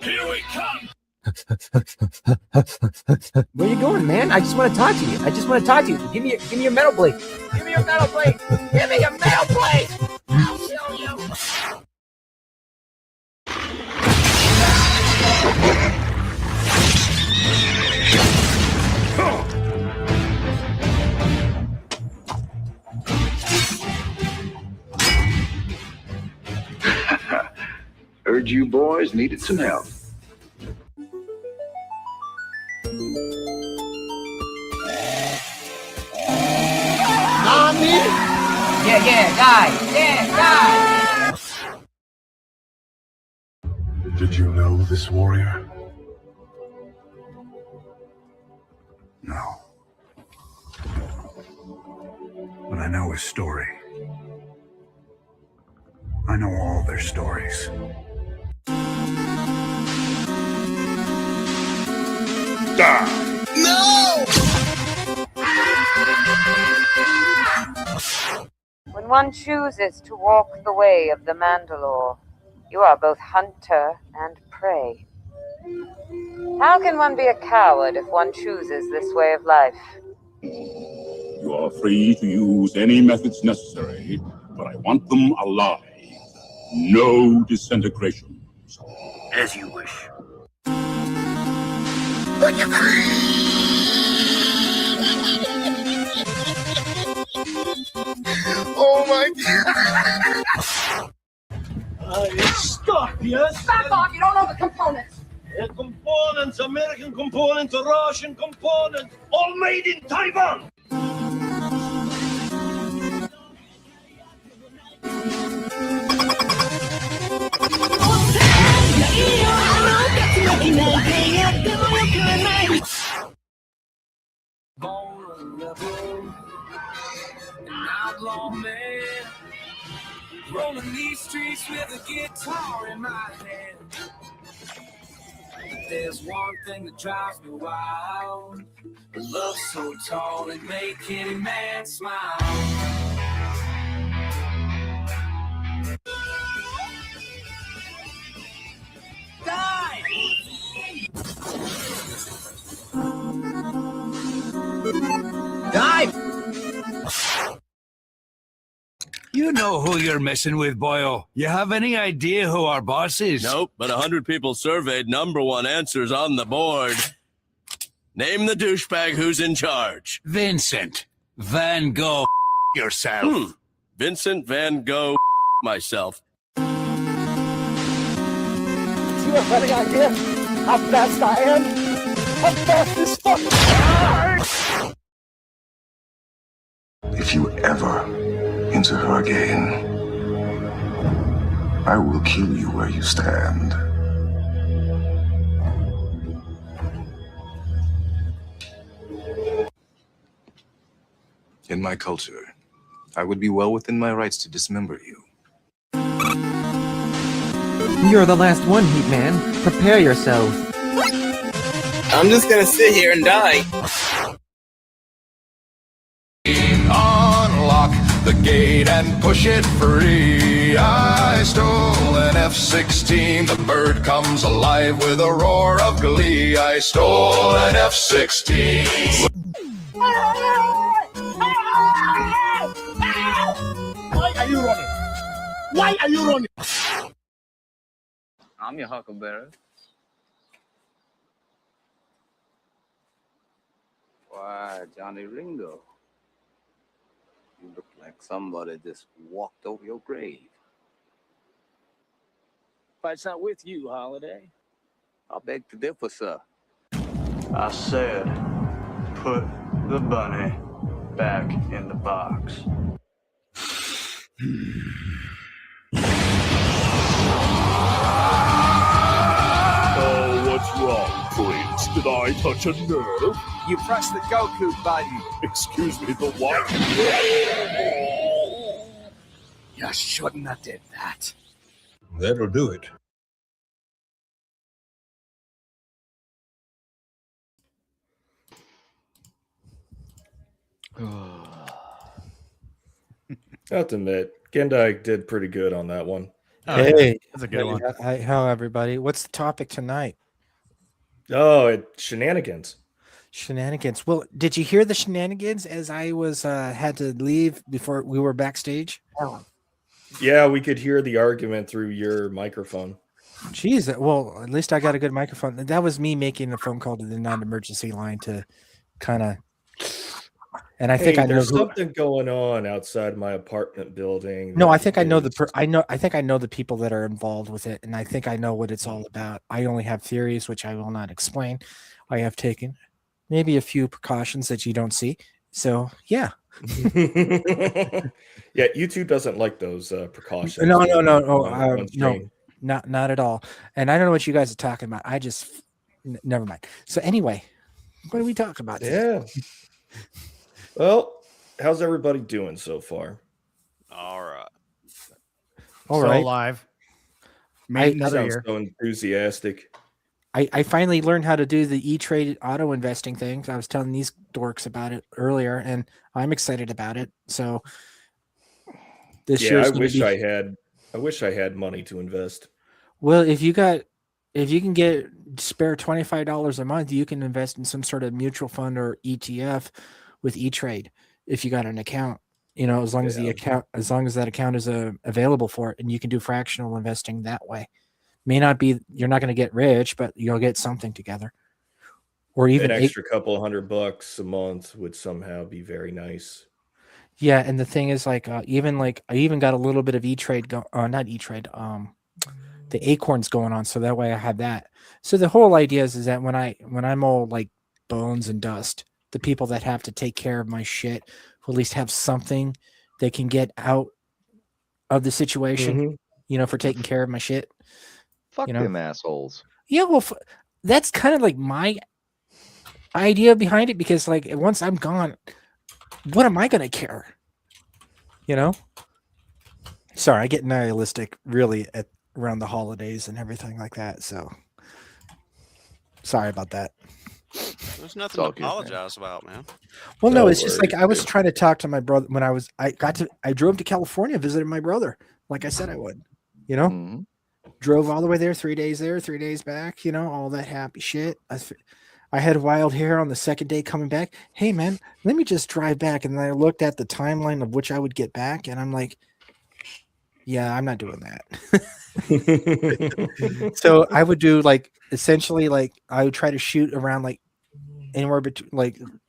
Here we come! Where you going, man? I just want to talk to you. Give me your metal blade. Give me your metal blade. Give me your metal blade. I'll kill you. Heard you boys needed some help. Mommy? Yeah, die. Did you know this warrior? No. But I know his story. I know all their stories. Die! No! When one chooses to walk the way of the Mandalore, you are both hunter and prey. How can one be a coward if one chooses this way of life? You are free to use any methods necessary, but I want them alive. No disintegrations. As you wish. Oh my God! It's stuck, yes? Back off, you don't know the components. Components, American components, Russian components, all made in Taiwan. Outlaw man, rolling these streets with a guitar in my hand. But there's one thing that drives me wild: a love so tall it make any man smile. Die! Die! You know who you're messing with, boyo. You have any idea who our boss is? Nope, but 100 people surveyed, number one answers on the board. Name the douchebag who's in charge. Vincent Van Gogh yourself. Vincent Van Gogh myself. Do you have any idea how fast I am? How fast this fucking car? If you ever enter her again, I will kill you where you stand. In my culture, I would be well within my rights to dismember you. You're the last one, Heat Man. Prepare yourself. I'm just gonna sit here and die. Unlock the gate and push it free. I stole an F-16. The bird comes alive with a roar of glee. I stole an F-16. Why are you running? Why are you running? I'm your huckleberry. Why, Johnny Ringo. You look like somebody just walked over your grave. Fight's not with you, Holiday. I beg to differ, sir. I said, put the bunny back in the box. Oh, what's wrong, Prince? Did I touch a nerve? You pressed the Goku button. Excuse me, the what? You shouldn't have did that. That'll do it. I have to admit, Gendai did pretty good on that one. Hey, that's a good one. How everybody? What's the topic tonight? Oh, it's shenanigans. Shenanigans. Well, did you hear the shenanigans as I was had to leave before we were backstage? Yeah, we could hear the argument through your microphone. Jeez, well, at least I got a good microphone. That was me making a phone call to the non-emergency line to kind of. And I think I know there's something going on outside my apartment building. No, I think I know I think I know the people that are involved with it, and I think I know what it's all about. I only have theories, which I will not explain. I have taken maybe a few precautions that you don't see. So yeah. Yeah, YouTube doesn't like those precautions. No, not at all. And I don't know what you guys are talking about. I just never mind. So anyway, what are we talking about today? Yeah. Well, how's everybody doing so far? All right. All right. Alive. Another year. So enthusiastic. I finally learned how to do the E-Trade auto investing thing. I was telling these dorks about it earlier, and I'm excited about it. So this year, I wish I had money to invest. Well, if you can get spare $25 a month, you can invest in some sort of mutual fund or ETF with E-Trade if you got an account. As long as that account is available for it, and you can do fractional investing that way. You're not going to get rich, but you'll get something together. Or even an extra couple $100 a month would somehow be very nice. Yeah, and the thing is, I even got a little bit of E-Trade, not E-Trade, the Acorns going on, so that way I have that. So the whole idea is that when I'm all like bones and dust, the people that have to take care of my shit will at least have something they can get out of the situation, for taking care of my shit. Fuck them assholes. Yeah, well, that's kind of like my idea behind it, because once I'm gone, what am I going to care? Sorry, I get nihilistic really around the holidays and everything like that. So sorry about that. There's nothing to apologize about, man. Well, no, it's just I was trying to talk to my brother when I drove to California, visited my brother, like I said I would, drove all the way there, 3 days there, 3 days back, all that happy shit. I had wild hair on the second day coming back. Hey man, let me just drive back. And then I looked at the timeline of which I would get back, and I'm like, yeah, I'm not doing that. So I would do essentially I would try to shoot around anywhere between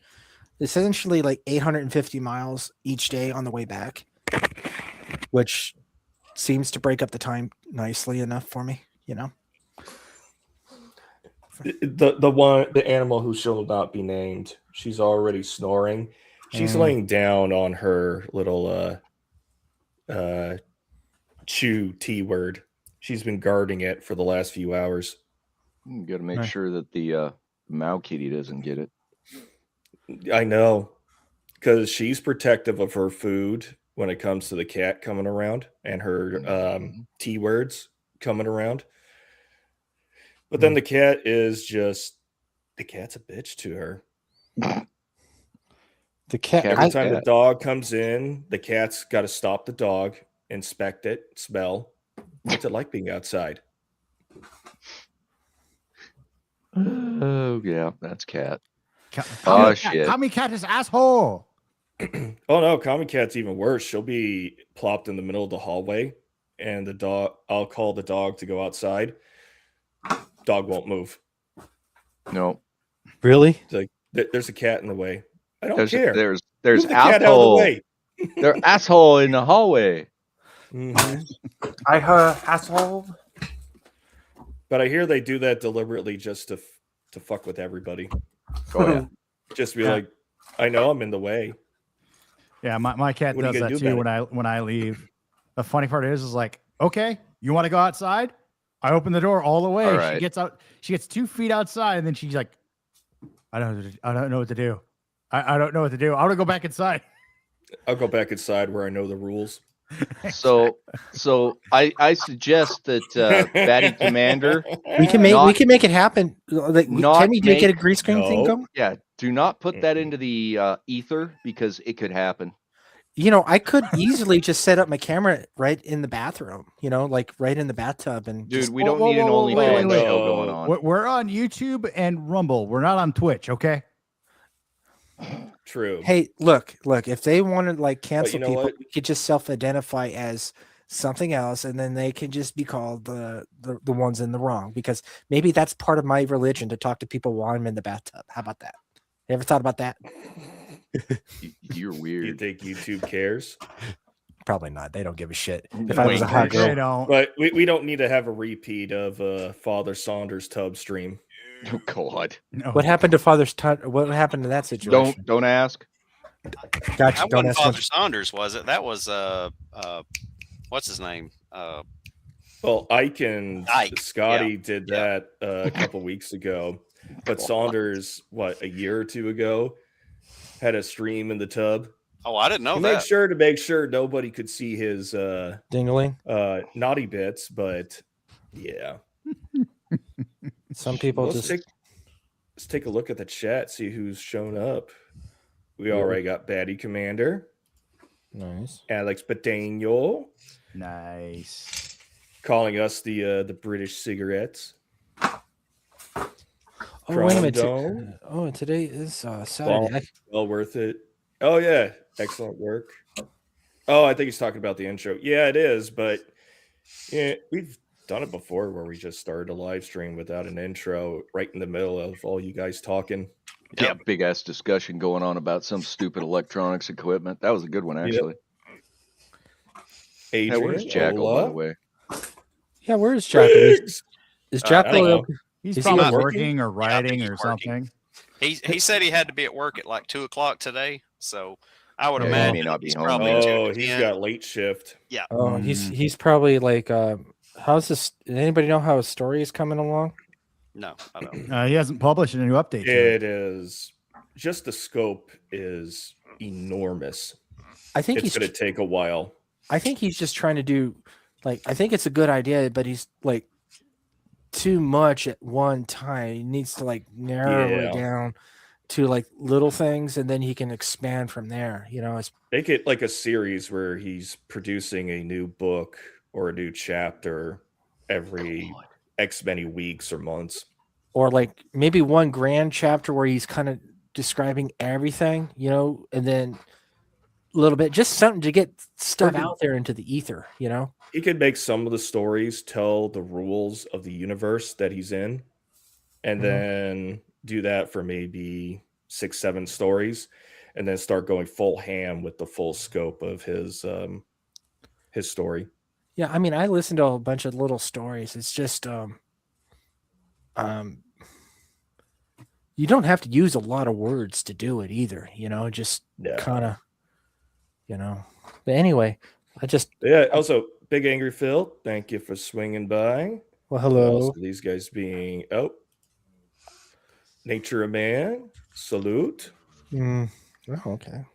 essentially 850 miles each day on the way back, which seems to break up the time nicely enough for me, The animal who shall not be named, she's already snoring. She's laying down on her little chew T word. She's been guarding it for the last few hours. You got to make sure that the Mao kitty doesn't get it. I know, because she's protective of her food when it comes to the cat coming around and her T words coming around. But then the cat's a bitch to her. The cat. Every time the dog comes in, the cat's got to stop the dog, inspect it, smell. What's it like being outside? Oh yeah, that's cat. Shit! Tommy Cat is asshole. Oh no, Commie Cat's even worse. She'll be plopped in the middle of the hallway, and I'll call the dog to go outside. Dog won't move. No. Really? There's a cat in the way. I don't care. There's asshole. They're asshole in the hallway. I heard asshole. But I hear they do that deliberately just to fuck with everybody. Oh yeah. Just be like, I know I'm in the way. Yeah, my cat does that too when I leave. The funny part is okay, you want to go outside? I open the door all the way. All right. She gets out. She gets 2 feet outside, and then she's like, I don't know what to do. I don't know what to do. I want to go back inside. I'll go back inside where I know the rules. So I suggest that Batty Commander, we can make it happen. Can we get a green screen thing going? Yeah, do not put that into the ether, because it could happen. I could easily just set up my camera right in the bathroom, like right in the bathtub, and Dude, just, we don't need an OnlyFans wait. show going on. We're on YouTube and Rumble. We're not on Twitch, okay? True. Hey, look, if they want to like cancel you know people, what? we could just self-identify as something else, and then they can just be called the ones in the wrong, because maybe that's part of my religion to talk to people while I'm in the bathtub. How about that? You ever thought about that? You're weird. You think YouTube cares? Probably not. They don't give a shit. If No, I was a hot They girl, don't. But we don't need to have a repeat of Father Saunders tub stream. Oh God. No. what happened to What happened to that situation? Don't ask. Gotcha. That Don't wasn't ask Father much. Saunders, was it? That was what's his name? Well, Ike and Ike, Scotty did that a couple weeks ago, but Saunders, a year or two ago, had a stream in the tub. Oh, I didn't know He that. made sure to make sure nobody could see his Dingling. naughty bits, but yeah. Some people let's take a look at the chat, see who's shown up. We already got Batty Commander. Nice. Alex Pateno. Nice. Calling us the British cigarettes. Oh, wait a minute. Dome. Today is Saturday. Well worth it. Oh, yeah. Excellent work. Oh, I think he's talking about the intro. Yeah, it is. But yeah, we've done it before where we just started a live stream without an intro right in the middle of all you guys talking. Yeah, big ass discussion going on about some stupid electronics equipment. That was a good one, actually. Adrian, hey, where's Jackal, by the way? Yeah, where is Jackal? Is Jackal? He's is probably he working or writing or something. He said he had to be at work at like 2:00 today, so I would Yeah, he imagine may not be he's home probably yet. tuned Oh, he's in. got late shift. Yeah. Oh, he's probably like. How's this? Does anybody know how his story is coming along? No, I don't. He hasn't published a new update. to it. It is just the scope is enormous. I think it's going to take a while. I think he's just trying to do, I think it's a good idea, but he's like too much at one time. He needs to narrow it down to little things, and then he can expand from there. Make it like a series where he's producing a new book or a new chapter every X many weeks or months. Or maybe one grand chapter where he's kind of describing everything, and then a little bit, just something to get stuff out there into the ether, He could make some of the stories tell the rules of the universe that he's in, and then do that for maybe 6-7 stories, and then start going full ham with the full scope of his story. Yeah, I mean, I listened to a bunch of little stories. It's just you don't have to use a lot of words to do it either, just kind of, But anyway, Also, Big Angry Phil, thank you for swinging by. Well, hello. Also, these guys being Nature a Man, salute. Oh, okay.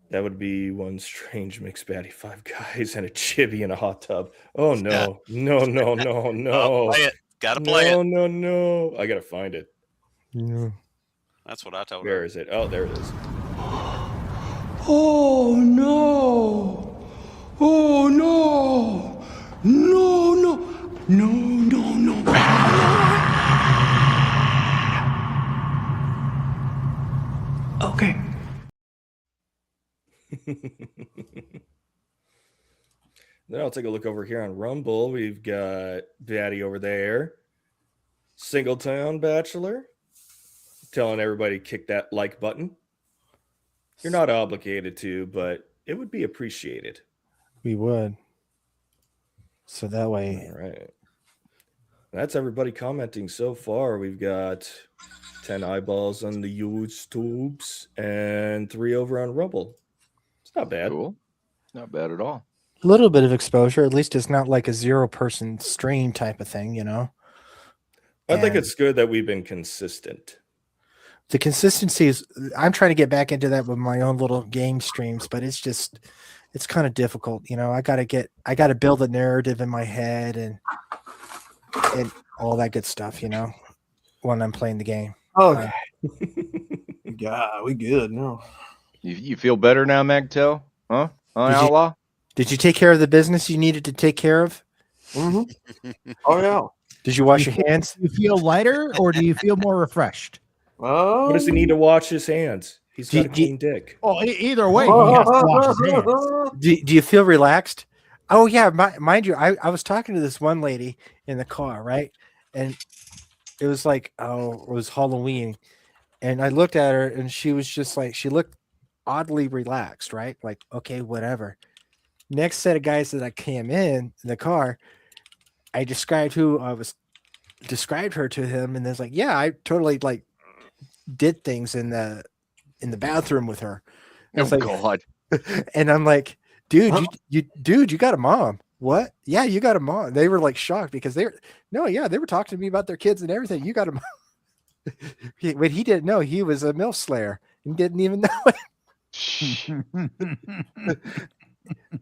That would be one strange mixed batty, 5 guys and a chibi in a hot tub. Oh no, no. Play it. Gotta play it. No. I gotta find it. Yeah. That's what I told Where her. is it? Oh, there it is. Oh no! Oh no! No! Okay. Then I'll take a look over here on Rumble. We've got Batty over there. Singletown Bachelor. Telling everybody to kick that like button. You're not obligated to, but it would be appreciated. We would. So that way. All right. That's everybody commenting so far. We've got 10 eyeballs on the YouTubes and 3 over on Rumble. It's not bad. Cool. Not bad at all. A little bit of exposure. At least it's not like a 0-person stream type of thing, I think it's good that we've been consistent. The consistency is, I'm trying to get back into that with my own little game streams, but it's kind of difficult. I got to build a narrative in my head and all that good stuff, when I'm playing the game. Okay. God, we good now. You feel better now, Magtel? Huh? Outlaw? Did you take care of the business you needed to take care of? Mm-hmm. Oh yeah. Did you wash your hands? Do you feel lighter or do you feel more refreshed? What does he need to wash his hands? He's got a clean dick. Oh, either way, he has to wash his hands. Do you feel relaxed? Oh yeah, mind you, I was talking to this one lady in the car, right? And it was like, it was Halloween, and I looked at her, and she was just like, she looked oddly relaxed, right? Like, okay, whatever. Next set of guys that I came in the car, I described her to him, and it's like, yeah, I totally like did things in the bathroom with her. Oh like, God! And I'm like, dude, you got a mom. What? Yeah, you got a mom. They were like shocked because they were talking to me about their kids and everything. You got a mom. But he didn't know he was a MILF slayer and didn't even know it.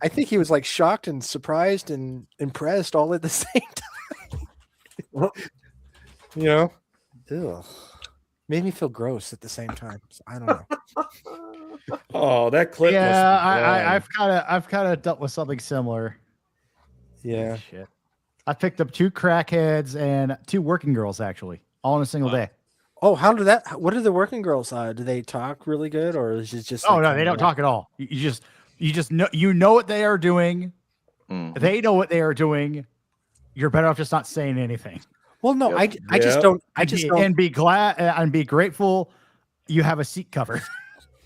I think he was like shocked and surprised and impressed all at the same time. You know? Ew. Made me feel gross at the same time. So I don't know. Oh, that clip. Yeah, I've kind of dealt with something similar. Yeah. Shit. I picked up 2 crackheads and 2 working girls actually, all in a single day. Oh, what are the working girls? Do they talk really good, or is it just? Oh no, they don't talk at all. You just know what they are doing. Mm. They know what they are doing. You're better off just not saying anything. Well, no, I just don't. And be glad and be grateful you have a seat covered.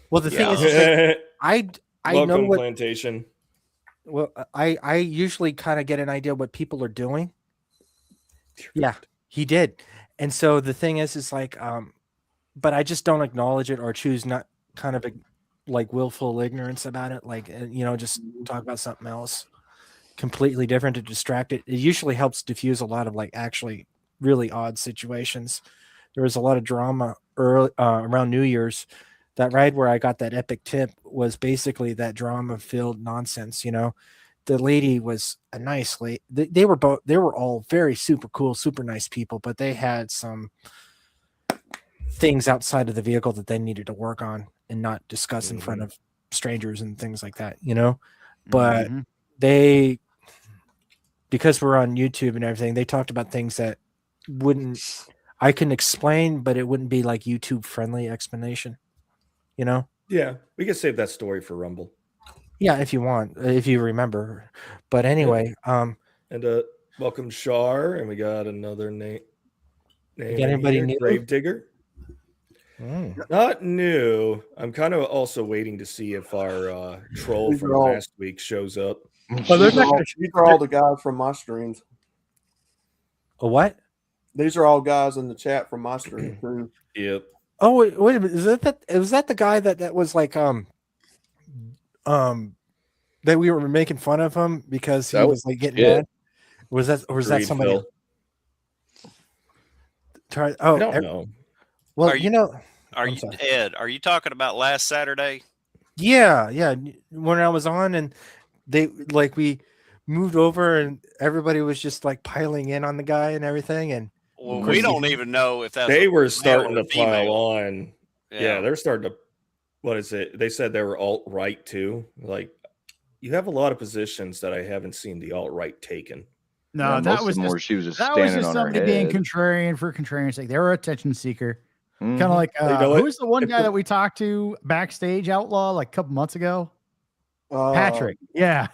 Well, the thing is, I know what plantation. Well, I usually kind of get an idea what people are doing. Yeah, he did. And so the thing is like, but I just don't acknowledge it or choose not kind of like willful ignorance about it. Like, just talk about something else completely different to distract it. It usually helps diffuse a lot of like actually really odd situations. There was a lot of drama around New Year's. That ride where I got that epic tip was basically that drama-filled nonsense. The lady was a nice lady. They were all very super cool, super nice people, but they had some things outside of the vehicle that they needed to work on and not discuss in front of strangers and things like that. But they, because we're on YouTube and everything, they talked about things that I can explain, but it wouldn't be like YouTube friendly explanation. Yeah, we can save that story for Rumble. Yeah, if you want, if you remember. But anyway, and welcome Shar, and we got another name. Got anybody new? Gravedigger. Not new. I'm kind of also waiting to see if our troll from last week shows up. Well, these are all the guys from my streams. A what? These are all guys in the chat from my stream too. Yep. Oh wait a minute! Was that the guy that was like that we were making fun of him because he was like getting mad? Was that somebody? I don't know. Well, Are you Ed? Are you talking about last Saturday? Yeah. When I was on and we moved over and everybody was just like piling in on the guy and everything and. Well, we don't even know if that's they were starting to female. pile on. Yeah, they're starting to. What is it? They said they were alt-right too. Like, you have a lot of positions that I haven't seen the alt-right taken. No, that was more. She was just that standing was just on somebody her being head. contrarian for contrarian's sake. They were attention seeker, kind of like who's the one guy that we talked to backstage, Outlaw, like a couple months ago? Patrick. Yeah.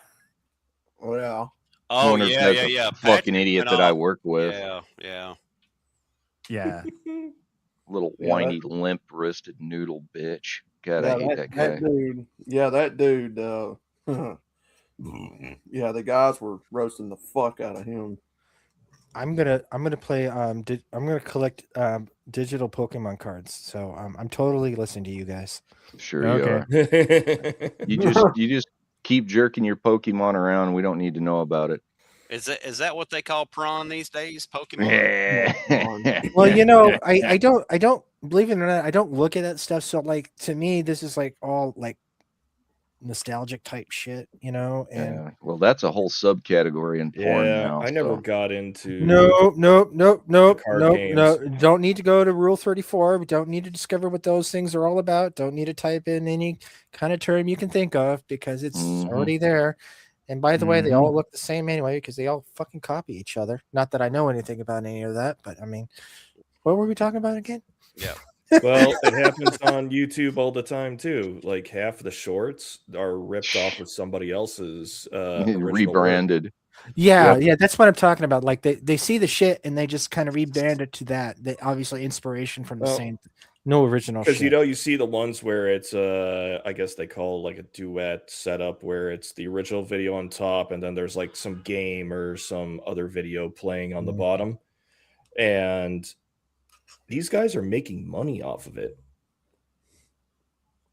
Oh yeah. Oh yeah. Fucking idiot that I work with. Yeah. Little whiny, limp-wristed noodle bitch. God, I hate that guy. That dude. Yeah, the guys were roasting the fuck out of him. I'm gonna play. I'm gonna collect digital Pokemon cards. So I'm totally listening to you guys. Sure you are. You just keep jerking your Pokemon around. We don't need to know about it. Is that what they call prawn these days? Pokemon. Well, I don't believe it or not. I don't look at that stuff. So like to me, this is like all like nostalgic type shit, you know. And Yeah. Well, that's a whole subcategory in porn now. I never so. got into nope. card games. Don't need to go to Rule 34. We don't need to discover what those things are all about. Don't need to type in any kind of term you can think of because it's already there. And by the way, they all look the same anyway because they all fucking copy each other. Not that I know anything about any of that, but I mean, what were we talking about again? Yeah. Well, it happens on YouTube all the time too. Like half the shorts are ripped off with somebody else's rebranded. Work. Yeah, that's what I'm talking about. Like they see the shit and they just kind of rebrand it to that. They obviously inspiration from the same. No original shit. Because you see the ones where it's I guess they call like a duet setup where it's the original video on top and then there's like some game or some other video playing on the bottom. And these guys are making money off of it.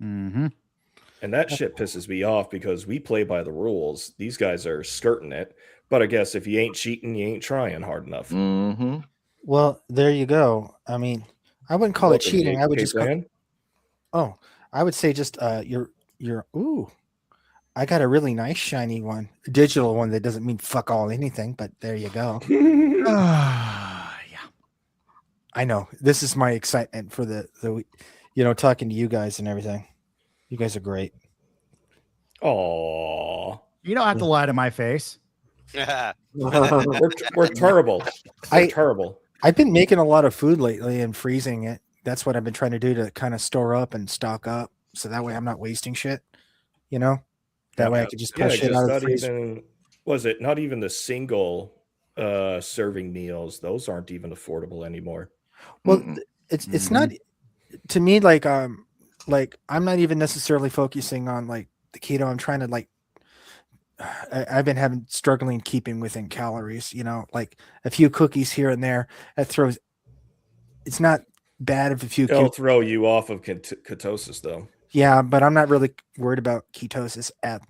Mm-hmm. And that shit pisses me off because we play by the rules. These guys are skirting it. But I guess if you ain't cheating, you ain't trying hard enough. Mm-hmm. Well, there you go. I mean, I wouldn't call it cheating. I would just I would say just you're ooh. I got a really nice shiny one, a digital one that doesn't mean fuck all anything, but there you go. I know. This is my excitement for the talking to you guys and everything. You guys are great. Oh, you don't have to lie to my face. we're terrible. We're terrible. I've been making a lot of food lately and freezing it. That's what I've been trying to do to kind of store up and stock up, so that way I'm not wasting shit. You know, that way I can just pull shit out of the freezer. Was it not even the single serving meals? Those aren't even affordable anymore. Well, it's not to me like I'm not even necessarily focusing on like the keto. I'm trying to like I've been struggling keeping within calories, you know, like a few cookies here and there. That throws. It's not bad if a few. It'll throw you off of ketosis, though. Yeah, but I'm not really worried about ketosis at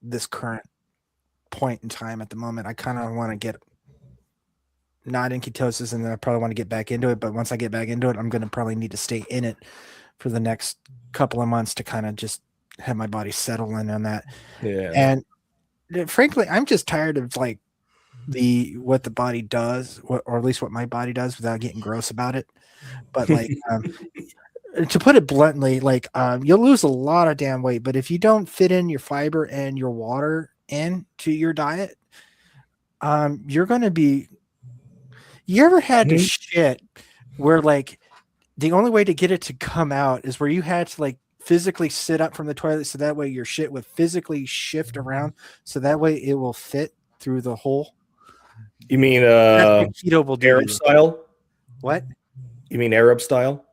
this current point in time at the moment. I kind of want to get not in ketosis, and then I probably want to get back into it. But once I get back into it, I'm going to probably need to stay in it for the next couple of months to kind of just have my body settle in on that. Yeah. And frankly, I'm just tired of like what the body does, or at least what my body does, without getting gross about it. But like, to put it bluntly, like you'll lose a lot of damn weight, but if you don't fit in your fiber and your water into your diet, you're going to be. You ever had to shit where like the only way to get it to come out is where you had to like physically sit up from the toilet so that way your shit would physically shift around so that way it will fit through the hole? You mean keto will do. Arab style? What? You mean Arab style?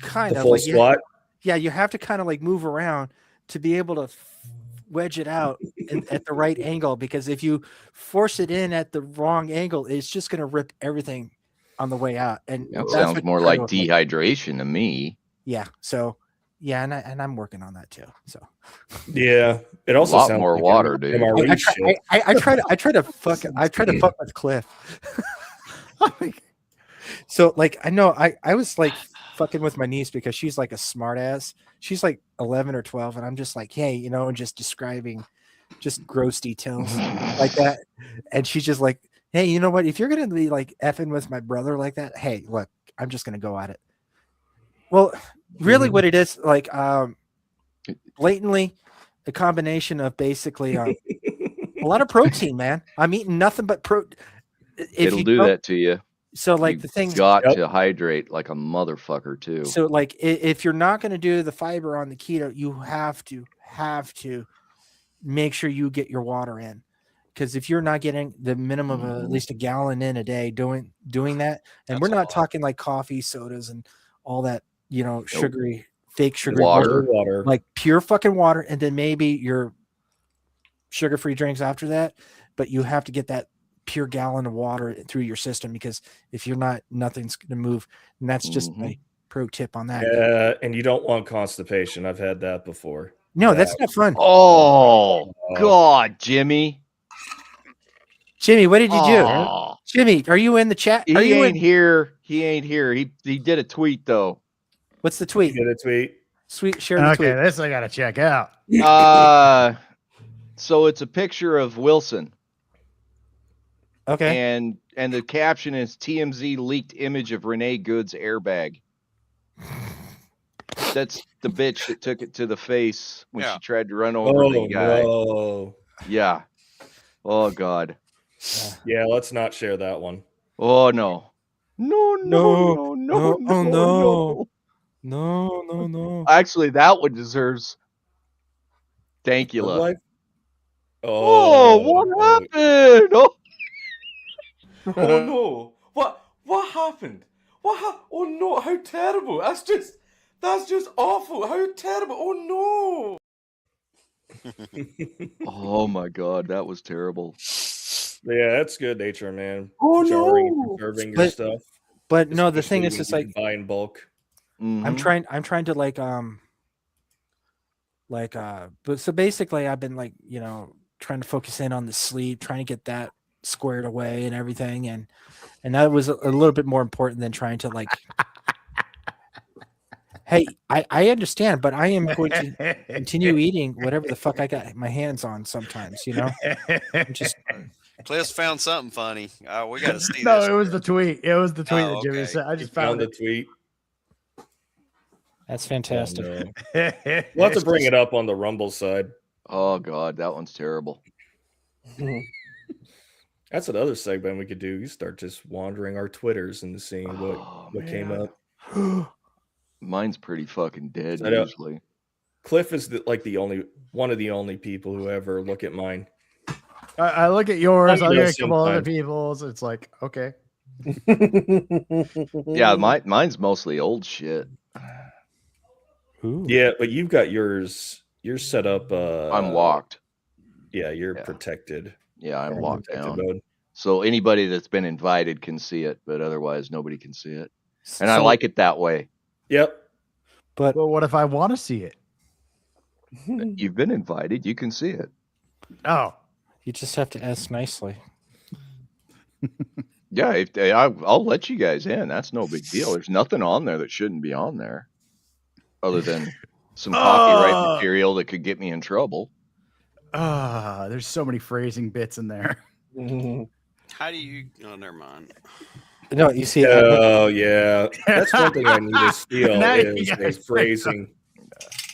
Kind the of full like squat? you have to kind of like move around to be able to wedge it out at the right angle, because if you force it in at the wrong angle, it's just going to rip everything on the way out. And that sounds more like dehydration to me. Yeah. So yeah, and I'm working on that too. So yeah, it also a lot sounds more like water, dude. I try to fuck with Cliff. So like I know I was like fucking with my niece because she's like a smart ass. She's like 11 or 12, and I'm just like, hey, and just describing just gross details like that. And she's just like, hey, you know what? If you're gonna be like effing with my brother like that, hey, look, I'm just gonna go at it. Well, really, what it is like, blatantly a combination of basically a lot of protein, man. I'm eating nothing but protein. It'll do that to you. So like the thing got to hydrate like a motherfucker too. So like if you're not going to do the fiber on the keto, you have to make sure you get your water in, because if you're not getting the minimum of at least a gallon in a day doing that, and we're not talking like coffee, sodas, and all that sugary fake sugary water, like pure fucking water, and then maybe your sugar-free drinks after that, but you have to get that pure gallon of water through your system, because if you're not, nothing's going to move. And that's just my pro tip on that. Yeah, and you don't want constipation. I've had that before. No, that's not fun. Oh God, Jimmy, what did you do? Jimmy, are you in the chat? He ain't here. He did a tweet though. What's the tweet? He did a tweet. share the tweet. Okay, this I gotta check out. So it's a picture of Wilson. Okay. And the caption is TMZ leaked image of Renee Good's airbag. That's the bitch that took it to the face when she tried to run over the guy. No. Yeah. Oh God. Yeah, let's not share that one. Oh no. No. Actually, that one deserves Dankula. Oh, what happened? Oh. Oh no! What happened? Oh no! How terrible! That's just awful. How terrible! Oh no! Oh my God, that was terrible. Yeah, that's good nature, man. Oh Jarring and no! preserving your stuff. But no, the thing Especially is, when it's you like can buy in bulk. I'm trying to but so basically I've been like, trying to focus in on the sleep, trying to get that squared away and everything, and that was a little bit more important than trying to hey, I understand, but I am going to continue eating whatever the fuck I got my hands on sometimes, I'm just Cliff's found something funny. We got to see No, this. it was the tweet. It was the tweet that Jimmy okay. said. I just Found found the it. tweet. That's fantastic. Oh, no. We'll have to bring it up on the Rumble side. Oh God, that one's terrible. That's another segment we could do. You start just wandering our Twitters and seeing what came up. Mine's pretty fucking dead I know. usually. Cliff is one of the only people who ever look at mine. I look at yours. I look at a couple other sometimes. people's. It's like, okay. Yeah, mine's mostly old shit. Yeah, but you've got yours. You're set up. I'm locked. Yeah, you're protected. Yeah, I'm You're in locked protected down. mode. So anybody that's been invited can see it, but otherwise nobody can see it. And I like it that way. Yep. But what if I want to see it? You've been invited. You can see it. Oh. You just have to ask nicely. Yeah, I'll let you guys in. That's no big deal. There's nothing on there that shouldn't be on there, other than some copyright material that could get me in trouble. There's so many phrasing bits in there. How do you? Oh, never mind. No, you see. Oh yeah, that's one thing I need to steal Now you is guys the phrasing.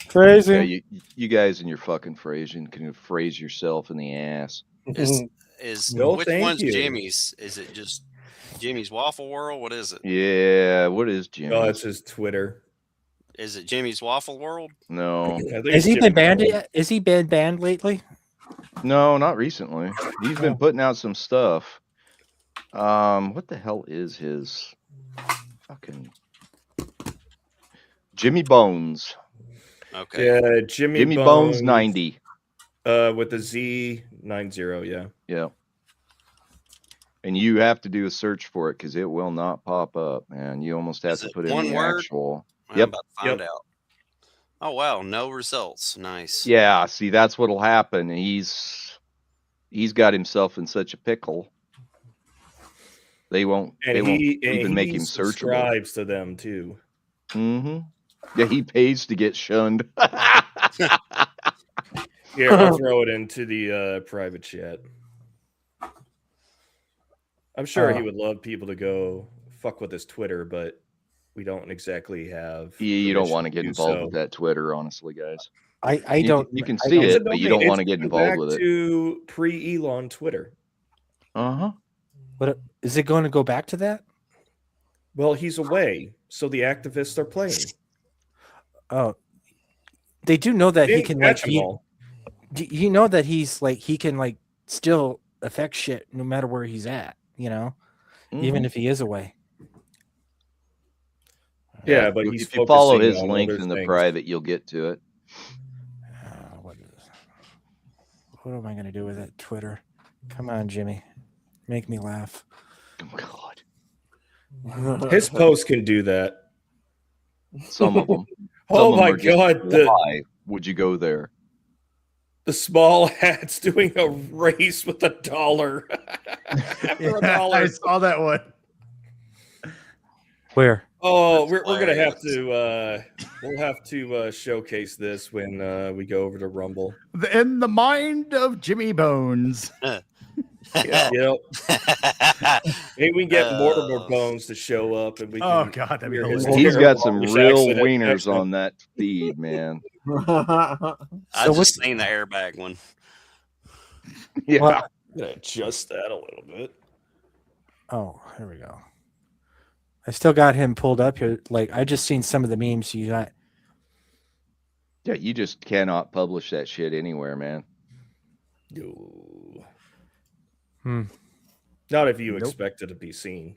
Crazy. Yeah, you guys and your fucking phrasing can phrase yourself in the ass. Is which thank one's you. Jimmy's? Is it just Jimmy's Waffle World? What is it? Yeah, what is Jimmy? No, it's his Twitter. Is it Jimmy's Waffle World? No. Has he been banned yet? Is he been banned lately? No, not recently. He's been putting out some stuff. What the hell is his fucking Jimmy Bones? Okay. Yeah, Jimmy Bones 90. With the Z90, yeah. Yeah. And you have to do a search for it because it will not pop up, man. You almost have to put in one the word? actual. I'm about to find out. Oh wow, no results. Nice. Yeah, see, that's what'll happen. He's got himself in such a pickle. They won't even make him searchable. Subscribes to them too. Mm-hmm. Yeah, he pays to get shunned. Here, I'll throw it into the private chat. I'm sure he would love people to go fuck with his Twitter, but we don't exactly have. You don't want to get involved so. with that Twitter, honestly, guys. I don't. You can see it, but you don't want to get involved back with it. To pre-Elon Twitter. What is it going to go back to that? Well, he's away, so the activists are playing. Oh, they do know that he can like. You know that he's like he can like still affect shit no matter where he's at. Even if he is away. Yeah, but if you follow his link in the private, you'll get to it. What am I going to do with it? Twitter. Come on, Jimmy. Make me laugh. Oh, God. His posts can do that. Some of them. Oh my God. Why would you go there? The small hat's doing a race with $1. After $1. I saw that one. Where? Oh, we're gonna have to we'll have to showcase this when we go over to Rumble. In the mind of Jimmy Bones. Yeah, maybe we can get Mortimer Bones to show up, and we can. Oh God, that'd be hilarious. He's got some real wieners on that feed, man. I just seen the airbag one. Yeah, Well, I'm gonna adjust that a little bit. Oh, here we go. I still got him pulled up here. Like I just seen some of the memes you got. Yeah, you just cannot publish that shit anywhere, man. Not if you expect it to be seen.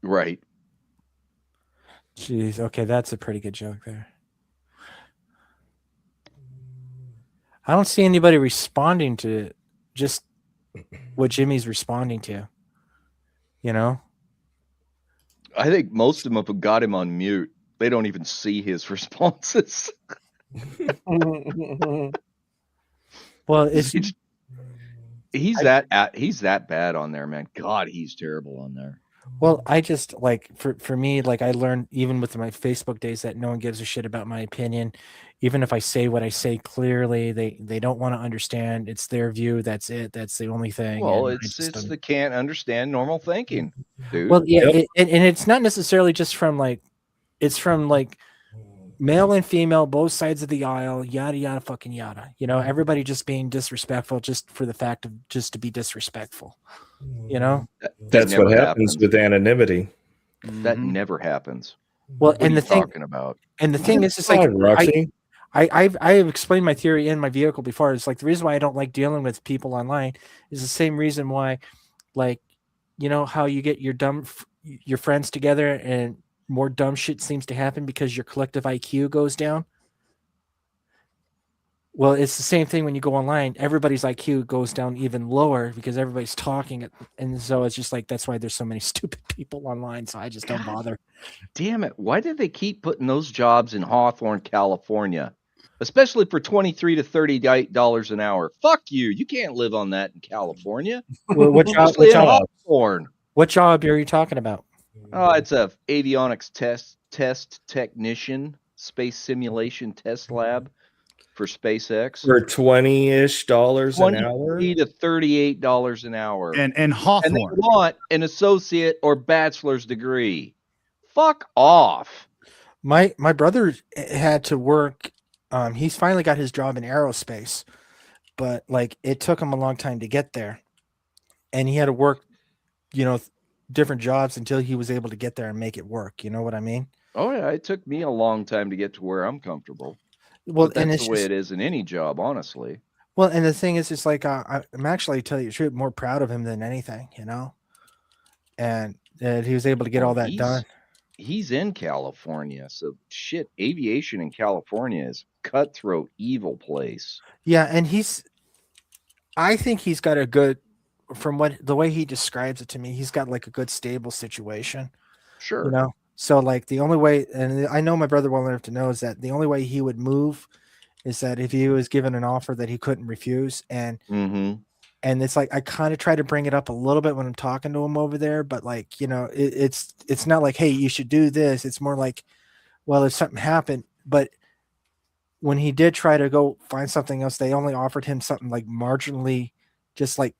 Right. Jeez. Okay, that's a pretty good joke there. I don't see anybody responding to just what Jimmy's responding to. You know? I think most of them have got him on mute. They don't even see his responses. Well, it's he's that bad on there, man. God, he's terrible on there. well, I just like for me, like I learned even with my Facebook days that no one gives a shit about my opinion. Even if I say what I say clearly, they don't want to understand. It's their view. That's it. That's the only thing. Well, and it's the can't understand normal thinking, dude. Well, yeah, and it's not necessarily just from like, it's from like male and female, both sides of the aisle, yada yada fucking yada. You know, everybody just being disrespectful just for the fact of just to be disrespectful. You know, That's what happens with anonymity. That never happens. Well, What and are the you thing talking about? And the thing is, it's like I have explained my theory in my vehicle before. It's like the reason why I don't like dealing with people online is the same reason why, like, you know how you get your friends together and more dumb shit seems to happen because your collective IQ goes down. Well, it's the same thing when you go online. Everybody's IQ goes down even lower because everybody's talking, and so it's just like that's why there's so many stupid people online. So I just don't bother. Damn it! Why did they keep putting those jobs in Hawthorne, California, especially for $23 to $38 an hour? Fuck you! You can't live on that in California. Well, what job? Especially in Hawthorne. What job are you talking about? Oh, it's a avionics test technician, space simulation test lab for SpaceX For $20-ish an hour. $23 to $38 an hour. And Hawthorne. And they want an associate or bachelor's degree. Fuck off. My brother had to work. He's finally got his job in aerospace, but like it took him a long time to get there, and he had to work, you know, different jobs until he was able to get there and make it work. You know what I mean? Oh yeah, it took me a long time to get to where I'm comfortable. Well, But and that's it's the way just, it is in any job, honestly. well, and the thing is, it's like I'm actually, tell you the truth, more proud of him than anything, you know, and that he was able to get all that done. He's in California, so shit. Aviation in California is cutthroat, evil place. Yeah, and I think he's got a good, from what the way he describes it to me, he's got like a good stable situation. Sure. You know, so like the only way, and I know my brother well enough to know, is that the only way he would move is that if he was given an offer that he couldn't refuse. And and it's like I kind of try to bring it up a little bit when I'm talking to him over there, but like, you know, it's not like, hey, you should do this. It's more like, well, if something happened, but when he did try to go find something else, they only offered him something like marginally, just like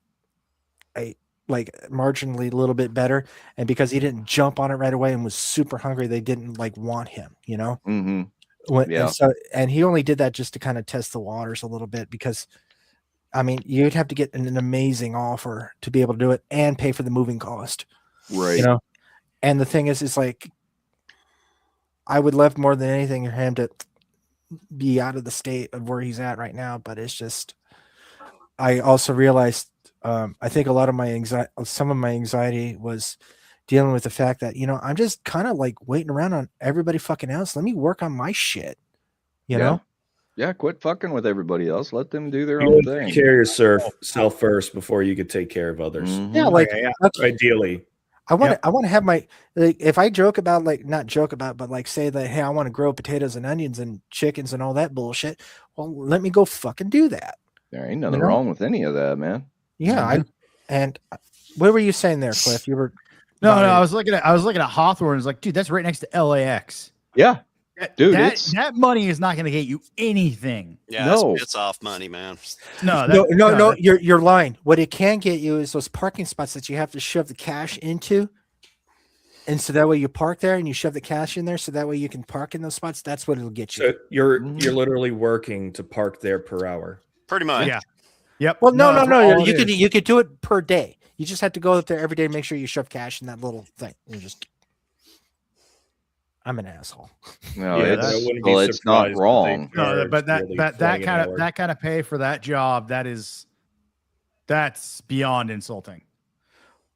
marginally a little bit better. And because he didn't jump on it right away and was super hungry, they didn't like want him, you know? Yeah. And he only did that just to kind of test the waters a little bit, because I mean, you'd have to get an amazing offer to be able to do it and pay for the moving cost. Right. You know? And the thing is, it's like, I would love more than anything for him to be out of the state of where he's at right now. But it's just, I also realized, I think a lot of my anxiety, some of my anxiety was dealing with the fact that, you know, I'm just kind of like waiting around on everybody fucking else. Let me work on my shit, you know? Yeah, quit fucking with everybody else. Let them do their You own would thing. take care of yourself first before you could take care of others. Yeah, like ideally. I want to have my, like, if I joke about, like, not joke about, but like say that, hey, I want to grow potatoes and onions and chickens and all that bullshit. Well, let me go fucking do that. There ain't nothing wrong with any of that, man. Yeah, and what were you saying there, Cliff? You were No, I was looking at Hawthorne. It's like, dude, that's right next to LAX. Yeah. Dude, that money is not going to get you anything. Yeah, it's off money, man. No, you're lying. What it can get you is those parking spots that you have to shove the cash into. And so that way you park there and you shove the cash in there. So that way you can park in those spots. That's what it'll get you. So you're literally working to park there per hour. Pretty much. Yeah. Yep. Well, no. You could do it per day. You just have to go up there every day and make sure you shove cash in that little thing. I'm an asshole. No, it's not wrong. No, but that kind of pay for that job, that's beyond insulting.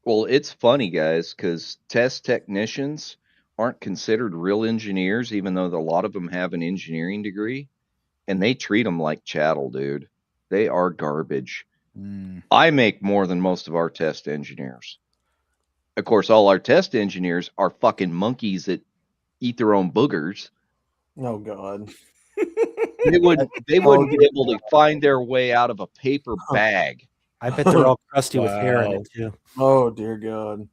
Well, it's funny, guys, because test technicians aren't considered real engineers, even though a lot of them have an engineering degree, and they treat them like chattel, dude. They are garbage. I make more than most of our test engineers. Of course, all our test engineers are fucking monkeys that eat their own boogers. Oh God. They wouldn't be able to find their way out of a paper bag. I bet they're all crusty with hair in it too. Oh dear God.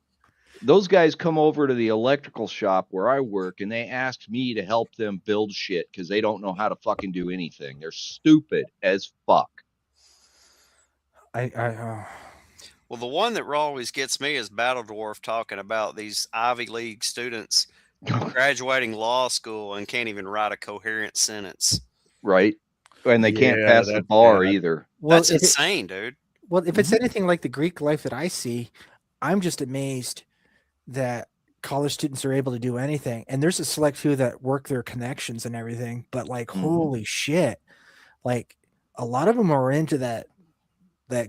Those guys come over to the electrical shop where I work and they ask me to help them build shit because they don't know how to fucking do anything. They're stupid as fuck. Well, the one that always gets me is Battle Dwarf talking about these Ivy League students graduating law school and can't even write a coherent sentence. Right. And they can't pass the bar either. Well, that's insane, dude. Well, if it's anything like the Greek life that I see, I'm just amazed that college students are able to do anything. And there's a select few that work their connections and everything, but like, holy shit. Like a lot of them are into that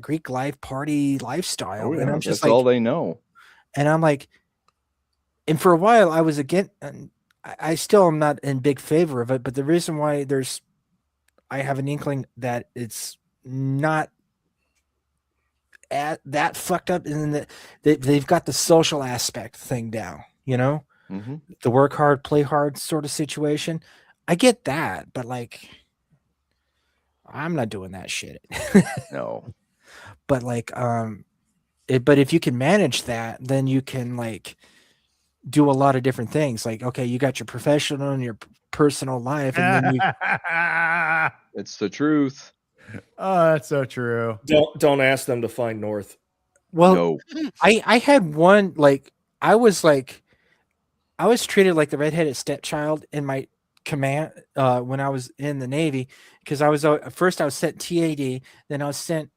Greek life party lifestyle. Oh, yeah, and I'm just that's all they know. And I'm like, and for a while I was again, and I still am not in big favor of it, but the reason why I have an inkling that it's not that fucked up and that they've got the social aspect thing down, the work hard, play hard sort of situation. I get that, but like, I'm not doing that shit. No. But like, but if you can manage that, then you can like do a lot of different things. Like, okay, you got your professional and your personal life, and then you... It's the truth. Oh, that's so true. Don't ask them to find North. Well, no. I had one, like, I was treated like the redheaded stepchild in my command when I was in the Navy, because I was first I was sent TAD, then I was sent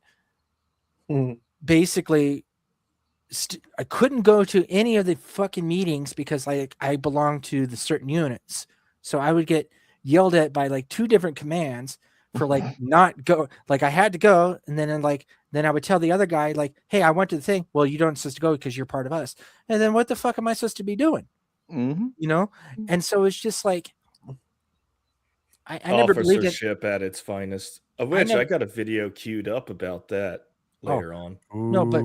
basically I couldn't go to any of the fucking meetings because I belonged to the certain units, so I would get yelled at by like 2 different commands for like not go, like I had to go, and then I would tell the other guy like, hey, I went to the thing. Well, you don't supposed to go because you're part of us. And then what the fuck am I supposed to be doing? And so it's just like I never believed it. Officership at its finest. Of which I got a video queued up about that later on. No, but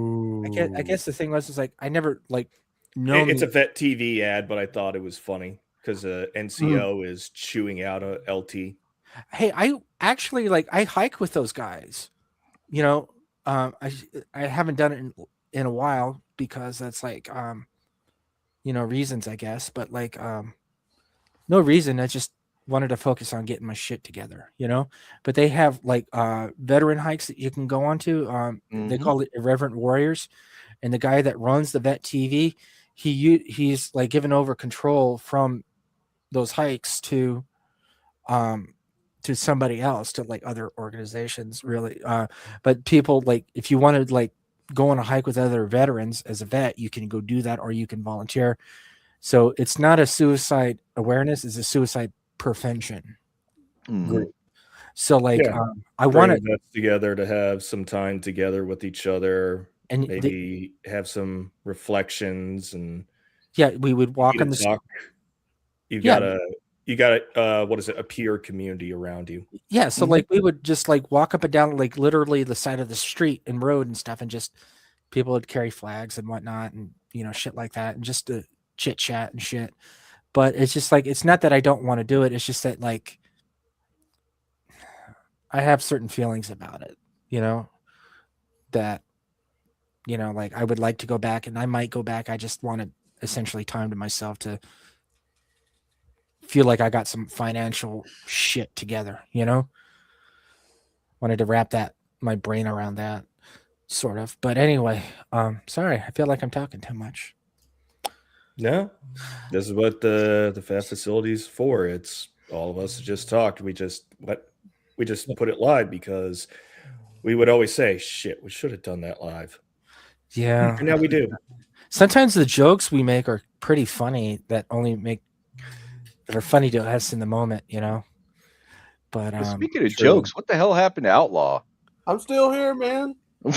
I guess the thing was like I never like it's a Vet TV ad, but I thought it was funny because NCO is chewing out a LT. Hey, I actually I hike with those guys. I haven't done it in a while because that's like reasons, I guess, but like no reason. I just wanted to focus on getting my shit together, but they have like veteran hikes that you can go on to. They call it Irreverent Warriors, and the guy that runs the Vet TV, he's like given over control from those hikes to somebody else, to like other organizations, really. But people, like, if you want to like go on a hike with other veterans as a vet, you can go do that, or you can volunteer. So it's not a suicide awareness, it's a suicide prevention group. So like, I want to vets together to have some time together with each other, and maybe have some reflections, and we would walk on the talk. You got what is it, a peer community around you. So like we would just like walk up and down like literally the side of the street and road and stuff, and just people would carry flags and whatnot, and shit like that, and just to chit chat and shit. But it's just like, it's not that I don't want to do it, it's just that like I have certain feelings about it, that you know, like I would like to go back, and I might go back. I just want to essentially time to myself to feel like I got some financial shit together, you know? Wanted to wrap my brain around that sort of. But anyway, sorry, I feel like I'm talking too much. No, this is what the Fab Facility's for. It's all of us just talked. We just put it live because we would always say, shit, we should have done that live. Yeah. And now we do. Sometimes the jokes we make are pretty funny that are funny to us in the moment, you know? But speaking of jokes, what the hell happened to Outlaw? I'm still here, man. Hey,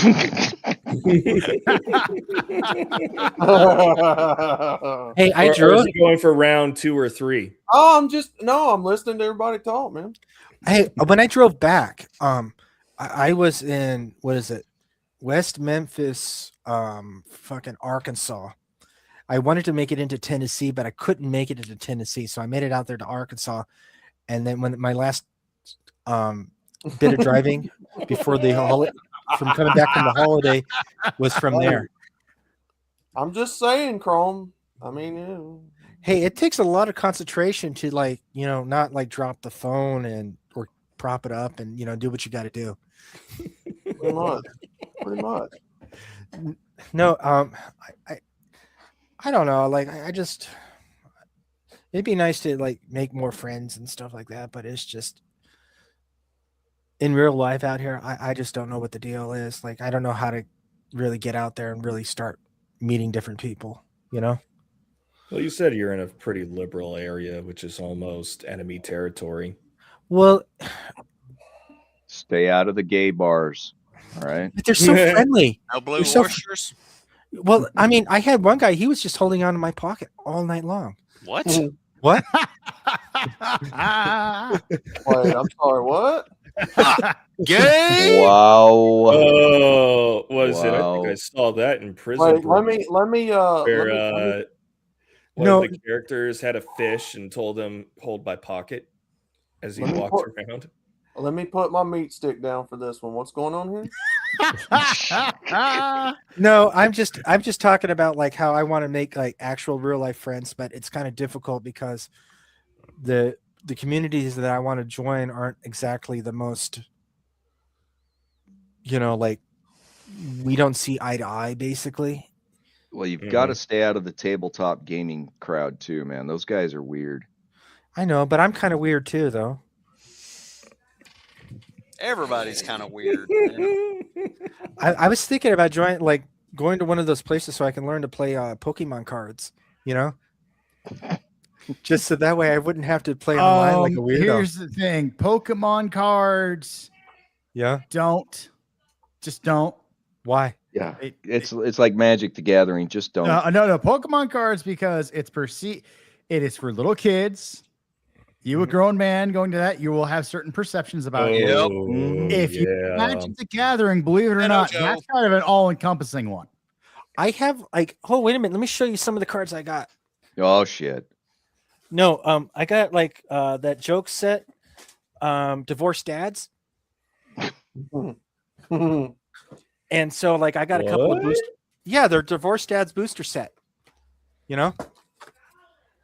I drove. Or is he going for round 2 or 3? Oh, I'm listening to everybody talk, man. Hey, when I drove back, I was in, what is it? West Memphis, fucking Arkansas. I wanted to make it into Tennessee, but I couldn't make it into Tennessee. So I made it out there to Arkansas. And then when my last bit of driving before from coming back from the holiday was from there. I'm just saying, Chrome. I mean, yeah. Hey, it takes a lot of concentration to, like, you know, not like drop the phone or prop it up and, you know, do what you got to do. Pretty much. No, I don't know. Like, I just, it'd be nice to like make more friends and stuff like that, but it's just in real life out here. I just don't know what the deal is. Like, I don't know how to really get out there and really start meeting different people, you know? Well, you said you're in a pretty liberal area, which is almost enemy territory. Well, stay out of the gay bars. All right. But they're so friendly. No blue so oysters. Well, I mean, I had one guy, he was just holding on to my pocket all night long. What? What? Wait, I'm sorry, what? Gay? Wow. Oh, what is it? I think I saw that in prison. Wait, let me where one No. of the characters had a fish and told him hold my pocket as he Let me walked put- around. Let me put my meat stick down for this one. What's going on here? No, I'm just talking about like how I want to make like actual real life friends, but it's kind of difficult because the communities that I want to join aren't exactly the most, you know, like we don't see eye to eye basically. Well, you've got to stay out of the tabletop gaming crowd too, man. Those guys are weird. I know, but I'm kind of weird too, though. Everybody's kind of weird. Man. I was thinking about going to one of those places so I can learn to play Pokemon cards, you know? Just so that way I wouldn't have to play online like a weirdo. Here's the thing. Pokemon cards. Yeah. Just don't. Why? Yeah. It's like Magic the Gathering. Just don't. No. Pokemon cards because it is for little kids. You, a grown man going to that, you will have certain perceptions about it. If you Magic the Gathering, believe it or not, that's kind of an all-encompassing one. I have wait a minute. Let me show you some of the cards I got. Oh shit. No, I got that joke set, Divorced Dads. And so I got a couple of boosters. Yeah, they're Divorced Dads booster set. You know?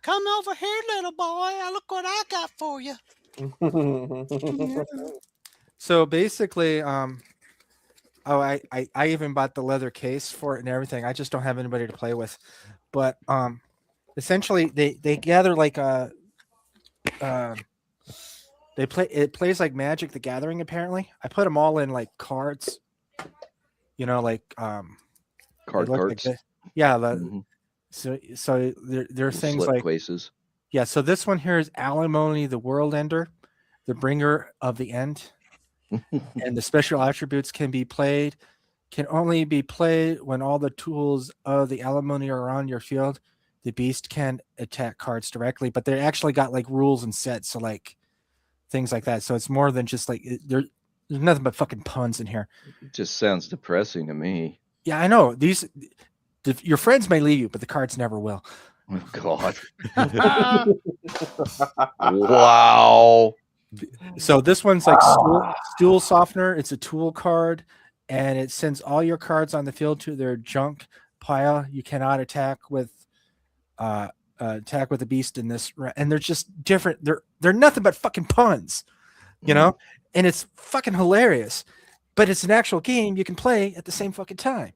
Come over here, little boy. Look what I got for you. So basically, I even bought the leather case for it and everything. I just don't have anybody to play with. But essentially they gather it plays like Magic the Gathering apparently. I put them all in like cards. You know, card cards. So there are things slip like places. Yeah, so this one here is Alimony, the World Ender, the Bringer of the End. And the special attributes can only be played when all the tools of the Alimony are on your field. The beast can attack cards directly, but they actually got rules and sets, so things like that. So it's more than just there's nothing but fucking puns in here. It just sounds depressing to me. Yeah, I know. Your friends may leave you, but the cards never will. Oh God. Wow. So this one's stool softener. It's a tool card. and it sends all your cards on the field to their junk pile. You cannot attack with the beast in this, and they're just different. They're nothing but fucking puns, you know, and it's fucking hilarious. But it's an actual game you can play at the same fucking time.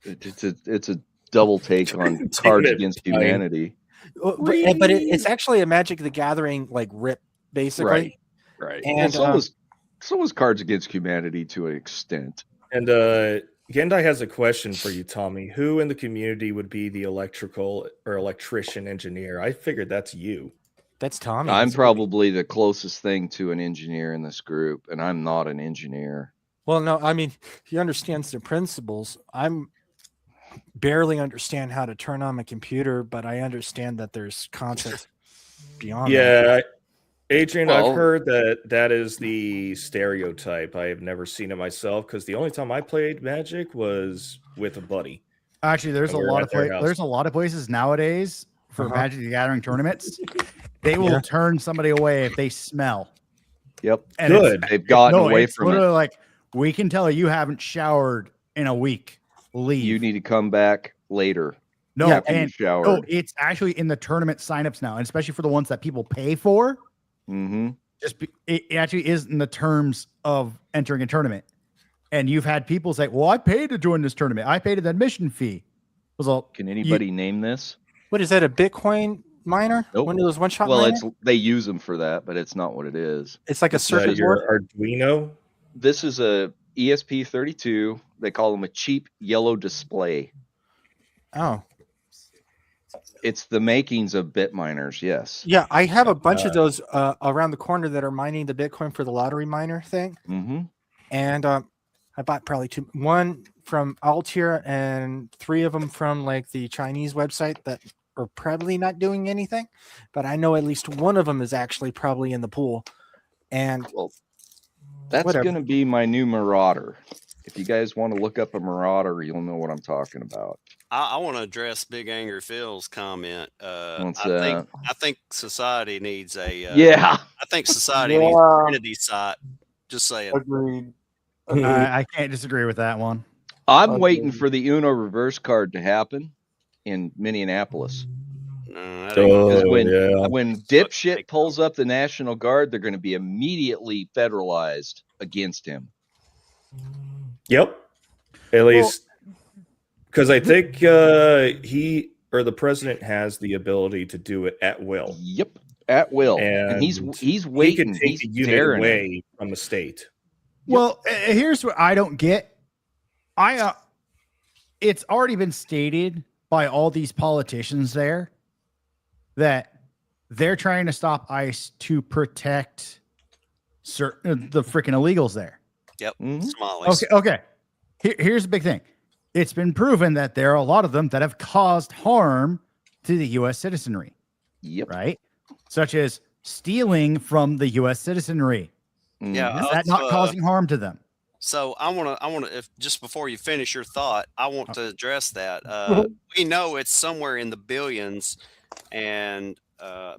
It's a double take on Cards Against Humanity. But it's actually a Magic the Gathering like rip, basically. Right. And so was Cards Against Humanity to an extent. And Gendai has a question for you, Tommy. Who in the community would be the electrical or electrician engineer? I figured that's you. That's Tommy. I'm probably the closest thing to an engineer in this group, and I'm not an engineer. Well, no, I mean, he understands the principles. I'm barely understand how to turn on my computer, but I understand that there's concepts beyond that. Adrian, I've heard that is the stereotype. I have never seen it myself because the only time I played Magic was with a buddy. Actually, there's a lot of places nowadays for Magic the Gathering tournaments. They will turn somebody away if they smell. Yep. And good. They've gotten away from it. Like, we can tell you haven't showered in a week. Leave. You need to come back later. No, and it's actually in the tournament signups now, and especially for the ones that people pay for. Mm-hmm. It actually is in the terms of entering a tournament. And you've had people say, well, I paid to join this tournament. I paid an admission fee. Can anybody name this? What is that, a Bitcoin miner? Nope. One of those one-shot miners? miners? They use them for that, but it's not what it is. It's like a circuit board? Arduino? This is a ESP32. They call them a cheap yellow display. Oh. It's the makings of bit miners, yes. Yeah, I have a bunch of those around the corner that are mining the Bitcoin for the lottery miner thing. Mm-hmm. And I bought probably one from Altair and 3 of them from like the Chinese website that are probably not doing anything. But I know at least one of them is actually probably in the pool. And that's going to be my new Marauder. If you guys want to look up a Marauder, you'll know what I'm talking about. I want to address Big Angry Phil's comment. I think society needs a. Yeah. I think society needs a Trinity site. Just saying. Agreed. I can't disagree with that one. I'm waiting for the Uno reverse card to happen in Minneapolis. Because when dipshit pulls up the National Guard, they're going to be immediately federalized against him. Yep. At least because I think he or the president has the ability to do it at will. Yep, at will, and he's waiting. He can take the unit away from the state. Well, here's what I don't get. It's already been stated by all these politicians there that they're trying to stop ICE to protect the freaking illegals there. Yep. Somalis. Okay. Here's the big thing. It's been proven that there are a lot of them that have caused harm to the U.S. citizenry. Yep. Right? Such as stealing from the U.S. citizenry. Yeah. Is that not causing harm to them? So I want to, if just before you finish your thought, I want to address that. We know it's somewhere in the billions, and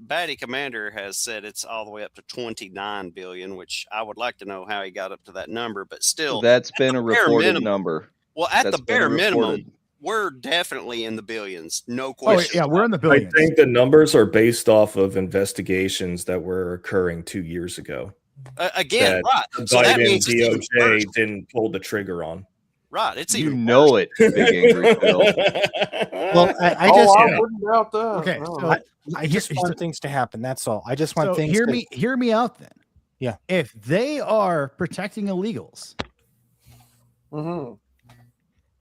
Batty Commander has said it's all the way up to 29 billion, which I would like to know how he got up to that number, but still, that's been a reported number. Well, at the bare minimum, we're definitely in the billions, no Oh, question. yeah, we're in the billions. I think the numbers are based off of investigations that were occurring 2 years ago. Again, right. The So that Biden means it's even DOJ worse. didn't pull the trigger on. Right, it's You even know worse. it, Big Angry Phil. Well, I just I wouldn't doubt that. Okay, No. so I just want things to happen. That's all. I just want things. Hear me out then. Yeah. If they are protecting illegals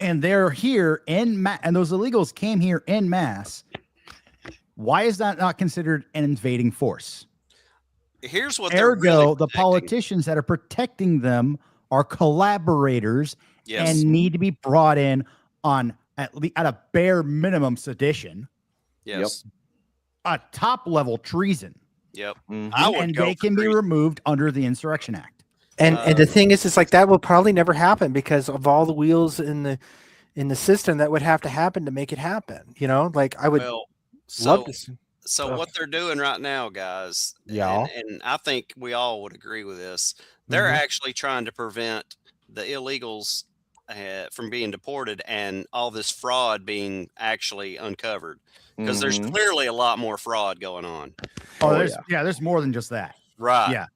and they're here and those illegals came here en masse, why is that not considered an invading force? Here's what they're Ergo, really the politicians that are protecting them are collaborators Yes. and need to be brought in on at a bare minimum sedition, Yes. a top level treason. Yep. I would they can be removed under the Insurrection Act. And the thing is like that will probably never happen because of all the wheels in the system that would have to happen to make it happen. You know, like I would love to see. So what they're doing right now, guys, Yeah. and I think we all would agree with this, they're actually trying to prevent the illegals from being deported and all this fraud being actually uncovered, because there's clearly a lot more fraud going on. There's more than just that. Right. Yeah.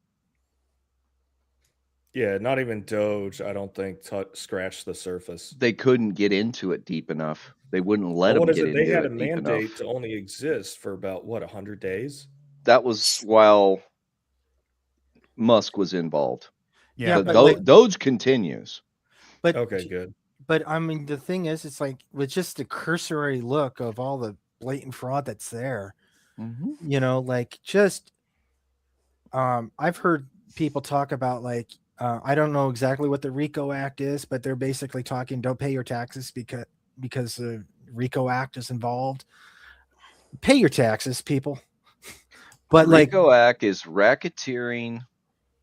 Yeah, not even Doge, I don't think, scratched the surface. They couldn't get into it deep enough. They wouldn't let them get into it They had a deep mandate enough. to only exist for about, 100 days? That was while Musk was involved. Yeah, but Doge continues. But okay, good. But I mean, the thing is, it's like with just a cursory look of all the blatant fraud that's there, you know, like just, I've heard people talk about like, I don't know exactly what the RICO Act is, but they're basically talking, don't pay your taxes because the RICO Act is involved. Pay your taxes, people. But RICO Act is racketeering,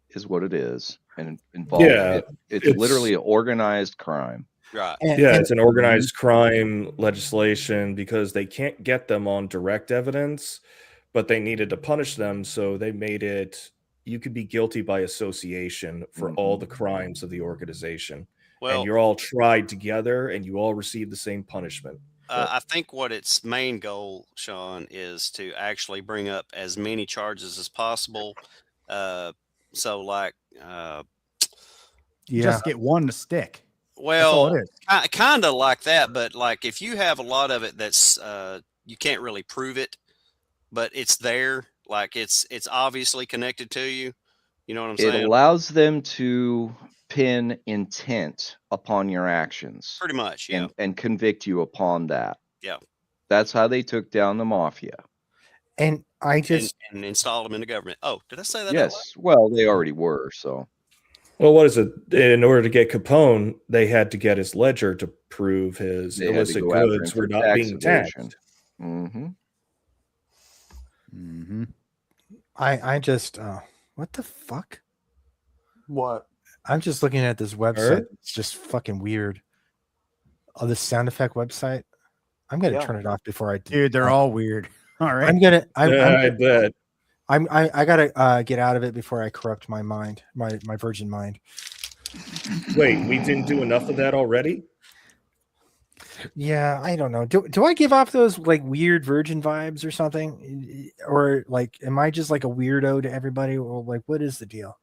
is what it is, and involved. Yeah, it's literally an organized crime. Right. It's an organized crime legislation because they can't get them on direct evidence, but they needed to punish them, so they made it you could be guilty by association for all the crimes of the organization. Well, and you're all tried together and you all receive the same punishment. I think what its main goal, Sean, is to actually bring up as many charges as possible. So like just get one to stick. Well, that's all it is. Kind of like that, but like if you have a lot of it that's you can't really prove it, but it's there, like it's obviously connected to you. You know what I'm saying? It allows them to pin intent upon your actions. Pretty much, yeah. And convict you upon that. Yeah. That's how they took down the mafia. And I just and installed them in the government. Oh, did I say that? Yes. Well, they already were, so. Well, what is it? In order to get Capone, they had to get his ledger to prove his illicit goods were not being taxed. I just what the fuck? What? I'm just looking at this website. It's just fucking weird. Oh, this sound effect website. I'm gonna turn it off before I do. Dude, they're all weird. All right. I bet. I gotta get out of it before I corrupt my mind, my virgin mind. Wait, we didn't do enough of that already? Yeah, I don't know. Do I give off those like weird virgin vibes or something, or like am I just like a weirdo to everybody, or like what is the deal?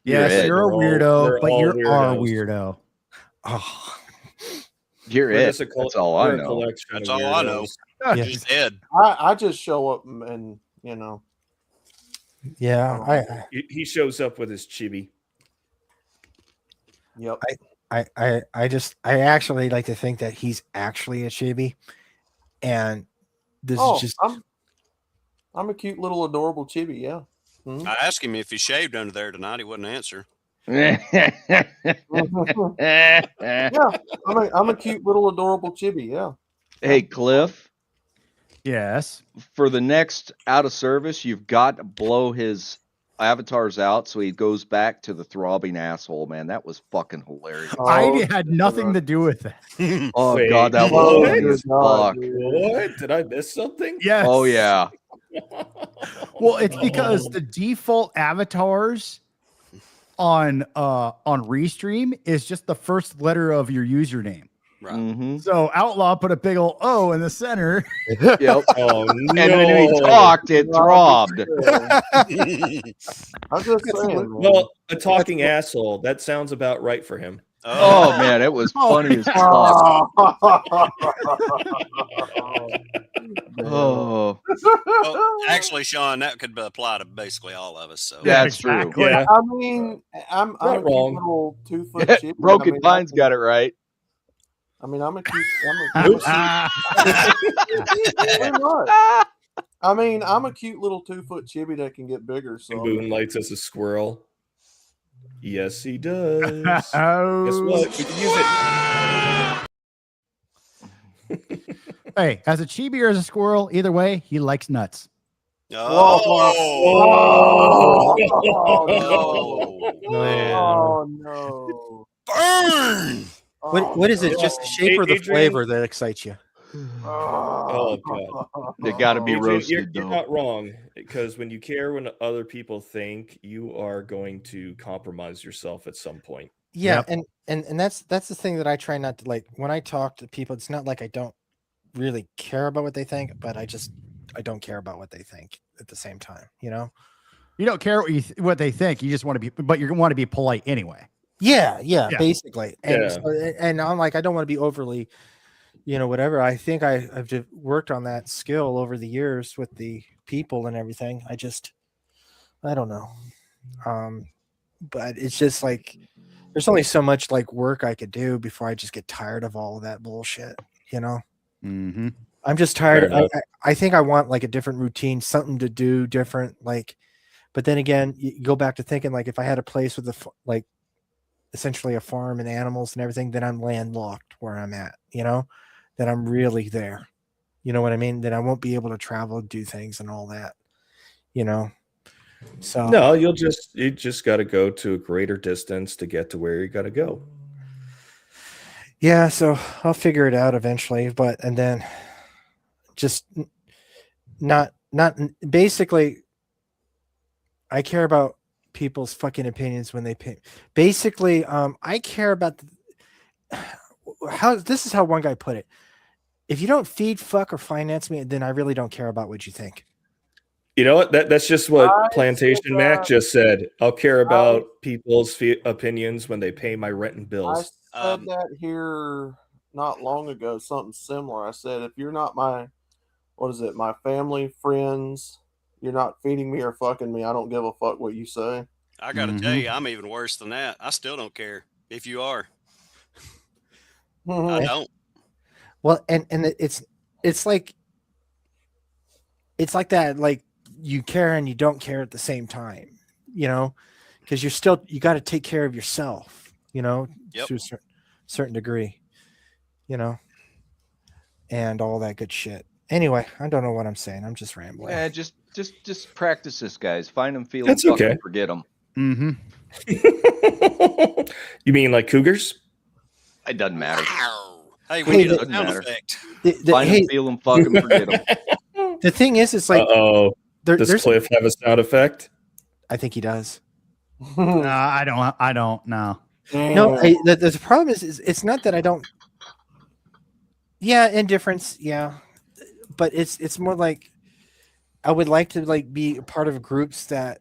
Yes, you're a weirdo, but you're our weirdo. Oh, you're it. That's all I know. That's all I know. Just Ed. I just show up and you know. Yeah, he shows up with his chibi. Yep. I actually like to think that he's actually a chibi, and this is just. I'm a cute little adorable chibi. Yeah. Mm-hmm. I asked him if he shaved under there tonight. He wouldn't answer. Yeah, I'm a cute little adorable chibi. Yeah. Hey, Cliff. Yes. For the next out of service, you've got to blow his avatars out so he goes back to the throbbing asshole, man. That was fucking hilarious. I had nothing to do with that. Oh, wait, God, that was funny as fuck. What? Did I miss something? Yes. Oh, yeah. Well, it's because the default avatars on Restream is just the first letter of your username. Right. So Outlaw put a big old O in the center. Yep. Oh, no. And when he talked, it throbbed. I'm just saying. Well, a talking asshole. That sounds about right for him. Oh, man, it was funny as fuck. Well, actually, Sean, that could apply to basically all of us. So that's true. Yeah. I mean, I'm a cute little 2-foot chibi. Broken Pine's got it right. I mean, I'm a cute. I mean, I'm a cute little 2-foot chibi that can get bigger. So Moonlights as a squirrel. Yes, he does. Guess what? We can use it. Hey, as a chibi or as a squirrel, either way, he likes nuts. Oh no! Burn! What is it? Just the shape or the flavor that excites you? Oh God! They got to be Adrian, roasted. You're not wrong, because when you care when other people think, you are going to compromise yourself at some point. Yeah, and that's the thing that I try not to like when I talk to people. It's not like I don't really care about what they think, but I don't care about what they think at the same time. You know. You don't care what they think. You just want to be, but you want to be polite anyway. Yeah, basically. And Yeah. so, and I'm like, I don't want to be overly, whatever. I think I've just worked on that skill over the years with the people and everything. I don't know. But it's just like there's only so much like work I could do before I just get tired of all of that bullshit, Mm-hmm. I'm just tired. I think I want like a different routine, something to do different. Like, but then again, you go back to thinking like if I had a place with like essentially a farm and animals and everything, then I'm landlocked where I'm at, then I'm really there. You know what I mean? Then I won't be able to travel, do things and all that, So no, you just got to go to a greater distance to get to where you got to go. Yeah, so I'll figure it out eventually, and then just not basically I care about people's fucking opinions when they pay. Basically, I care about how this is how one guy put it. If you don't feed, fuck, or finance me, then I really don't care about what you think. You know what? That's just what Plantation Mac just said. I'll care about people's opinions when they pay my rent and bills. I said that here not long ago, something similar. I said, if you're not my family, friends, you're not feeding me or fucking me, I don't give a fuck what you say. I got to tell you, I'm even worse than that. I still don't care if you are. I don't. Well, and it's like that, like you care and you don't care at the same time, because you got to take care of yourself, to a certain degree, and all that good shit. Anyway, I don't know what I'm saying. I'm just rambling. Yeah, just practice this, guys. Find them, feel That's them, okay. Forget them. Mm-hmm. You mean like cougars? It doesn't matter. Hey, we need a sound effect. Find them, feel them, fuck them, forget them. The thing is, it's like, does Cliff have a sound effect? I think he does. No, I don't. No. No, the problem is it's not that I don't. Yeah, indifference. Yeah, but it's more like I would like to like be a part of groups that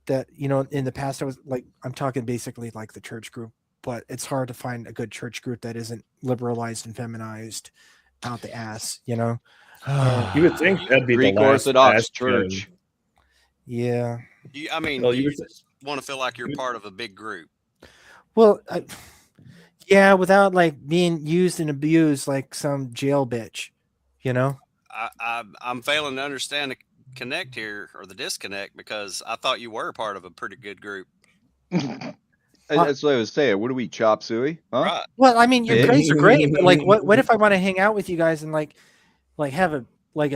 in the past I was like, I'm talking basically like the church group, but it's hard to find a good church group that isn't liberalized and feminized out the ass. You would think that'd be Greek the last Orthodox bastion. Church. Yeah. You just want to feel like you're part of a big group. Well, yeah, without like being used and abused like some jail bitch, I'm failing to understand the connect here or the disconnect because I thought you were part of a pretty good group. That's what I was saying. What do we chop suey? Huh? Right. Well, I mean, your guys are great, but like, what if I want to hang out with you guys and like have a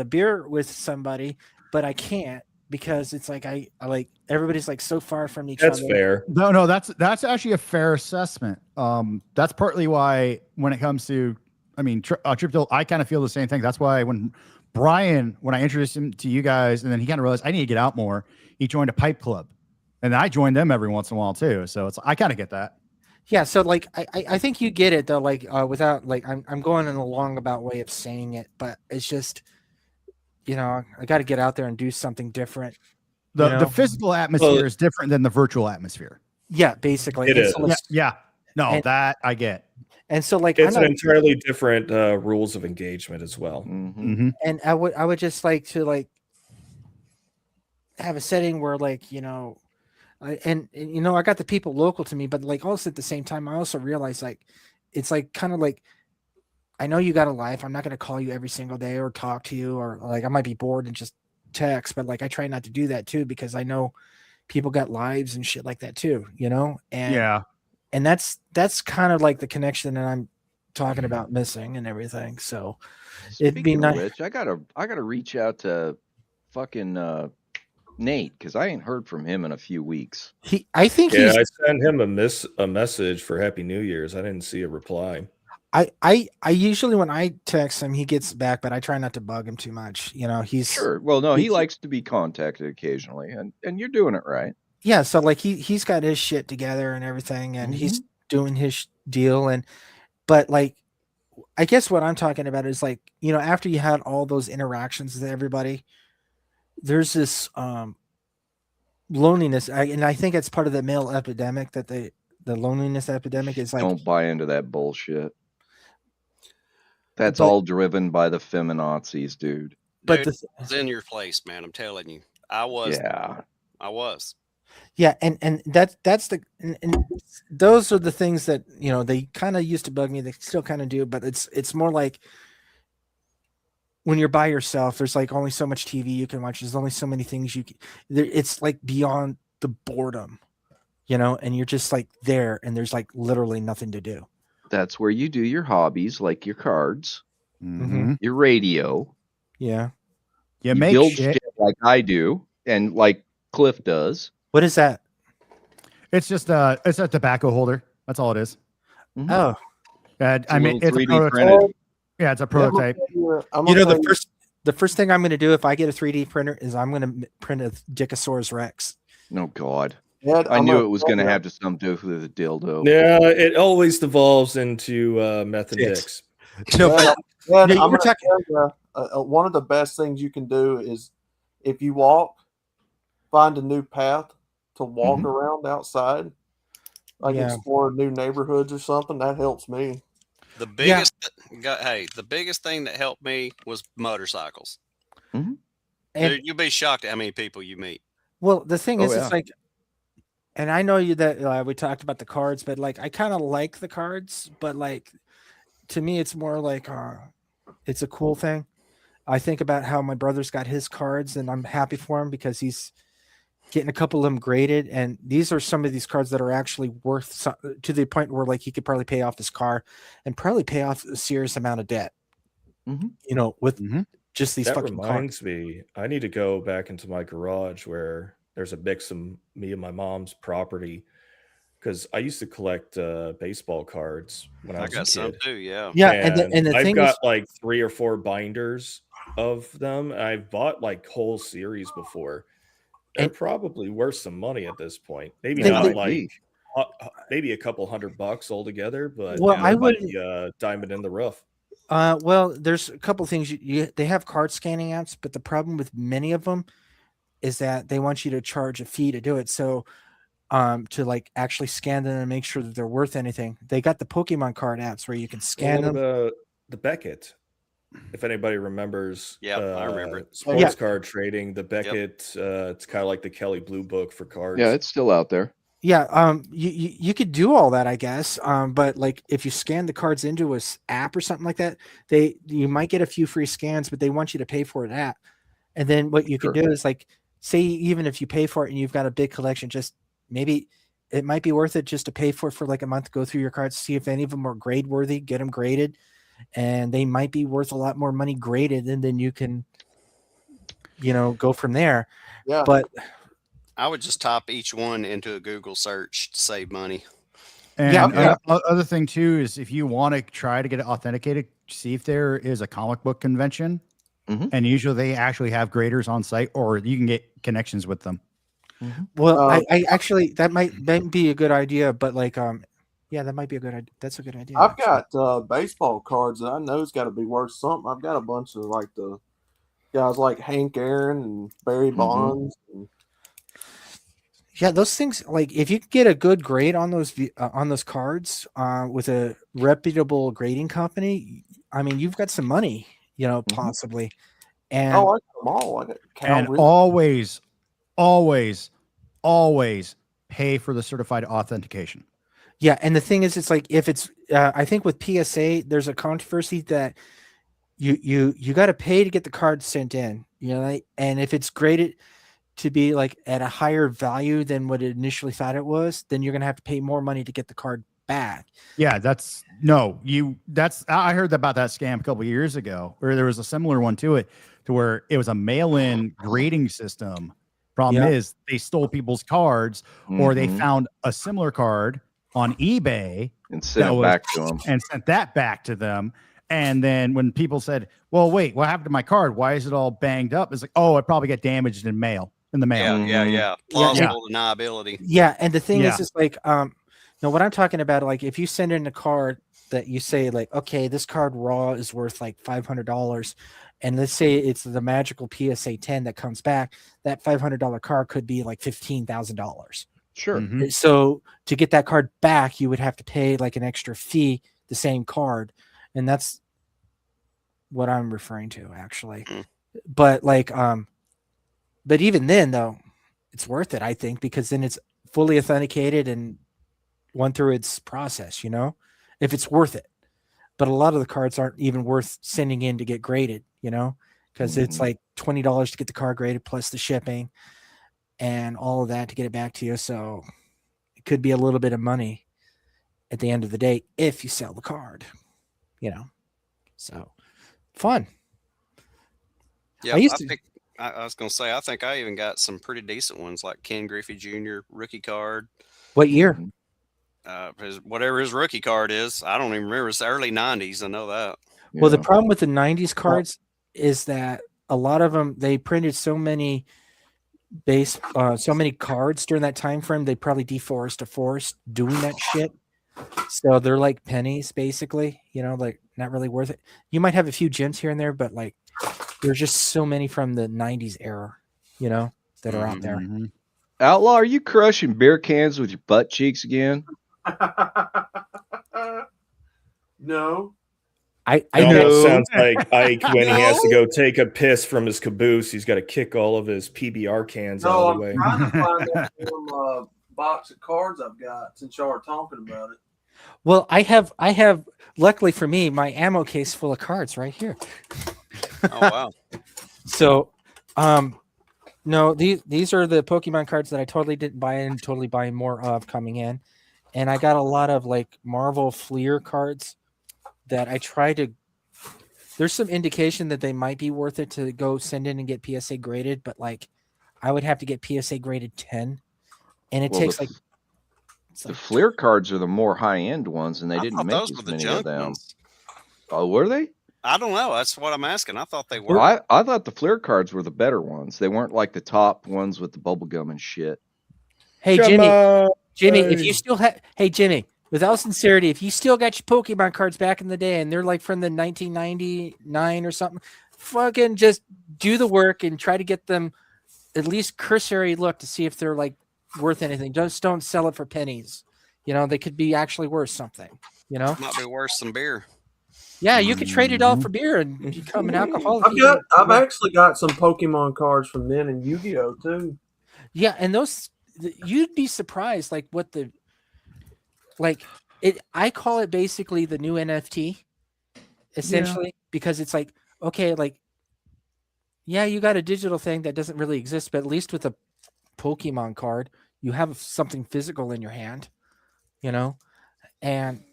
beer with somebody, but I can't because it's like I like everybody's like so far from each other. That's fair. No, that's actually a fair assessment. That's partly why when it comes to, I mean, Triptil, I kind of feel the same thing. That's why when I introduced him to you guys, and then he kind of realized I need to get out more, he joined a pipe club, and I joined them every once in a while too. So I kind of get that. Yeah, so like I think you get it though, like without like I'm going in a long about way of saying it, but it's just I got to get out there and do something different. The physical atmosphere is different than the virtual atmosphere. Yeah, basically. It is. So yeah. No, that I get. And so like it's an entirely different rules of engagement as well. Mm-hmm. And I would just like to like have a setting where like and I got the people local to me, but like also at the same time I also realize like it's like kind of like I know you got a life. I'm not going to call you every single day or talk to you or like I might be bored and just text, but like I try not to do that too because I know people got lives and shit like that too, and yeah. And that's kind of like the connection that I'm talking about missing and everything. So it'd be nice. Which I gotta reach out to fucking Nate because I ain't heard from him in a few weeks. I think I sent him a message for Happy New Year's. I didn't see a reply. I usually when I text him he gets back, but I try not to bug him too much. He's sure. Well, no, he likes to be contacted occasionally, and you're doing it right. yeah, so like he's got his shit together and everything, and he's doing his deal, but like, I guess what I'm talking about is like, after you had all those interactions with everybody, there's this loneliness, and I think it's part of the male epidemic that the loneliness epidemic is like. Don't buy into that bullshit. That's all driven by the feminazis, dude. But it's in your place, man. I'm telling you, I was. Yeah, I was. Yeah, and that's the and those are the things that they kind of used to bug me. They still kind of do, but it's more like when you're by yourself. There's like only so much TV you can watch. There's only so many things you can. It's like beyond the boredom, and you're just like there, and there's like literally nothing to do. That's where you do your hobbies, like your cards, Mhm. your radio. Yeah, you make build shit like I do, and like Cliff does. What is that? It's just it's a tobacco holder. That's all it is. Oh, I mean, it's a 3D prototype. printed. Yeah, it's a prototype. The first thing I'm going to do if I get a 3D printer is I'm going to print a Dickosaurus Rex. Oh God. Ed, I knew it was going to have some to do with the dildo. Yeah, it always devolves into meth and dicks. No, Ed, I'm we're gonna talking. tell you, one of the best things you can do is if you walk, find a new path to walk around outside, like explore new neighborhoods or something. That helps me. The biggest, the biggest thing that helped me was motorcycles. Dude, you'll be shocked at how many people you meet. Well, the thing is, it's like, and I know you that we talked about the cards, but like I kind of like the cards, but like to me, it's more like it's a cool thing. I think about how my brother's got his cards, and I'm happy for him because he's getting a couple of them graded, and these are some of these cards that are actually worth to the point where like he could probably pay off his car and probably pay off a serious amount of debt. With just these fucking reminds cards. me, I need to go back into my garage where there's a mix of me and my mom's property, because I used to collect baseball cards when I was got a kid. some too, yeah. Yeah, and the I've thing got is, like 3 or 4 binders of them. I've bought like whole series before. They're probably worth some money at this point. Maybe not like maybe a couple $100 altogether, but I might would be diamond in the rough. well, there's a couple things they have card scanning apps, but the problem with many of them is that they want you to charge a fee to do it. So to like actually scan them and make sure that they're worth anything. They got the Pokemon card apps where you can scan them. The Beckett, if anybody remembers, I remember it. Sports card trading. The Beckett, it's kind of like the Kelly Blue Book for cards. Yeah, it's still out there. Yeah, you could do all that, I guess. But like if you scan the cards into a app or something like that, you might get a few free scans, but they want you to pay for that. And then what you can do is like, say even if you pay for it and you've got a big collection, just maybe it might be worth it just to pay for like a month, go through your cards, see if any of them are grade worthy, get them graded, and they might be worth a lot more money graded, and then you can, go from there. Yeah. But I would just type each one into a Google search to save money. And other thing too is if you want to try to get it authenticated, see if there is a comic book convention, and usually they actually have graders on site, or you can get connections with them. Well, I actually that might be a good idea, but like that might be a good idea. That's a good idea. I've got baseball cards that I know it's got to be worth something. I've got a bunch of like the guys like Hank Aaron and Barry Bonds. Yeah, those things, like if you get a good grade on those cards with a reputable grading company, I mean, you've got some money, possibly. And I like them all. And always pay for the certified authentication. Yeah, and the thing is, it's like if it's, I think with PSA, there's a controversy that you got to pay to get the card sent in, and if it's graded to be like at a higher value than what it initially thought it was, then you're gonna have to pay more money to get the card back. Yeah, I heard about that scam a couple of years ago, where there was a similar one to it, to where it was a mail-in grading system. Problem is they stole people's cards, or they found a similar card on eBay and sent it back to them, and sent that back to them. And then when people said, "Well, wait, what happened to my card? Why is it all banged up?" It's like, "Oh, it probably got damaged in mail." in the mail. Yeah. Plausible deniability. Yeah, and the thing Yeah. is like no, what I'm talking about, like if you send in a card that you say like, okay, this card raw is worth like $500, and let's say it's the magical PSA 10 that comes back, that $500 card could be like $15,000. Sure. Mm-hmm. So to get that card back, you would have to pay like an extra fee, the same card, and that's what I'm referring to actually. But like but even then though, it's worth it, I think, because then it's fully authenticated and went through its process, you know, if it's worth it. But a lot of the cards aren't even worth sending in to get graded, you know, because it's like $20 to get the card graded plus the shipping and all of that to get it back to you. So it could be a little bit of money at the end of the day if you sell the card, you know. So fun. Yeah, I was going to say, I think I even got some pretty decent ones like Ken Griffey Jr. rookie card. What year? Whatever his rookie card is. I don't even remember. It's the early 90s. I know that. Well, the problem with the 90s cards is that a lot of them, they printed so many so many cards during that time frame, they probably deforest a forest doing that shit. So they're like pennies, basically, you know, like not really worth it. You might have a few gems here and there, but like there's just so many from the 90s era, you know, that are out there. Outlaw, are you crushing beer cans with your butt cheeks again? No. I know. Sounds like Ike when he has to go take a piss from his caboose. He's got to kick all of his PBR cans out of the way. I'm trying to find that damn, box of cards I've got since y'all are talking about it. Well, I have luckily for me, my ammo case full of cards right here. Oh wow. So no, these are the Pokemon cards that I totally didn't buy and totally buying more of coming in. And I got a lot of like Marvel Fleer cards that I try to. There's some indication that they might be worth it to go send in and get PSA graded, but like I would have to get PSA graded 10, and it takes like. The Fleer cards are the more high end ones, and they didn't make as many of them. Oh, were they? I don't know. That's what I'm asking. I thought they were. Well, I thought the Fleer cards were the better ones. They weren't like the top ones with the bubble gum and shit. Hey, Jimmy, if you still have, hey, Jimmy, with all sincerity, if you still got your Pokemon cards back in the day and they're like from the 1999 or something, fucking just do the work and try to get them at least cursory look to see if they're like worth anything. Just don't sell it for pennies. You know, they could be actually worth something, you know? Might be worse than beer. Yeah, you could trade it all for beer and become an alcoholic. I've actually got some Pokemon cards from then and Yu-Gi-Oh too. Yeah, and those you'd be surprised like what the like it I call it basically the new NFT essentially because it's like okay, like yeah, you got a digital thing that doesn't really exist, but at least with a Pokemon card, you have something physical in your hand, you know? And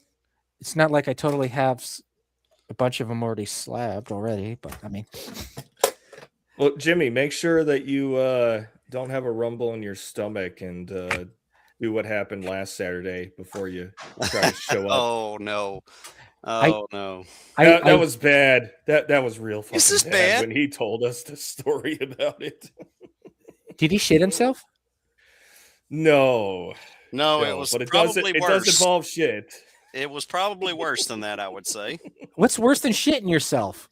it's not like I totally have a bunch of them already slabbed already, but I mean. Well, Jimmy, make sure that you don't have a rumble in your stomach and do what happened last Saturday before you try to show up. Oh no. No. That was bad. That was real fucking Is this bad? when he told us the story about it. Did he shit himself? No, it was but it probably does, worse. It does involve shit. It was probably worse than that, I would say. What's worse than shitting yourself?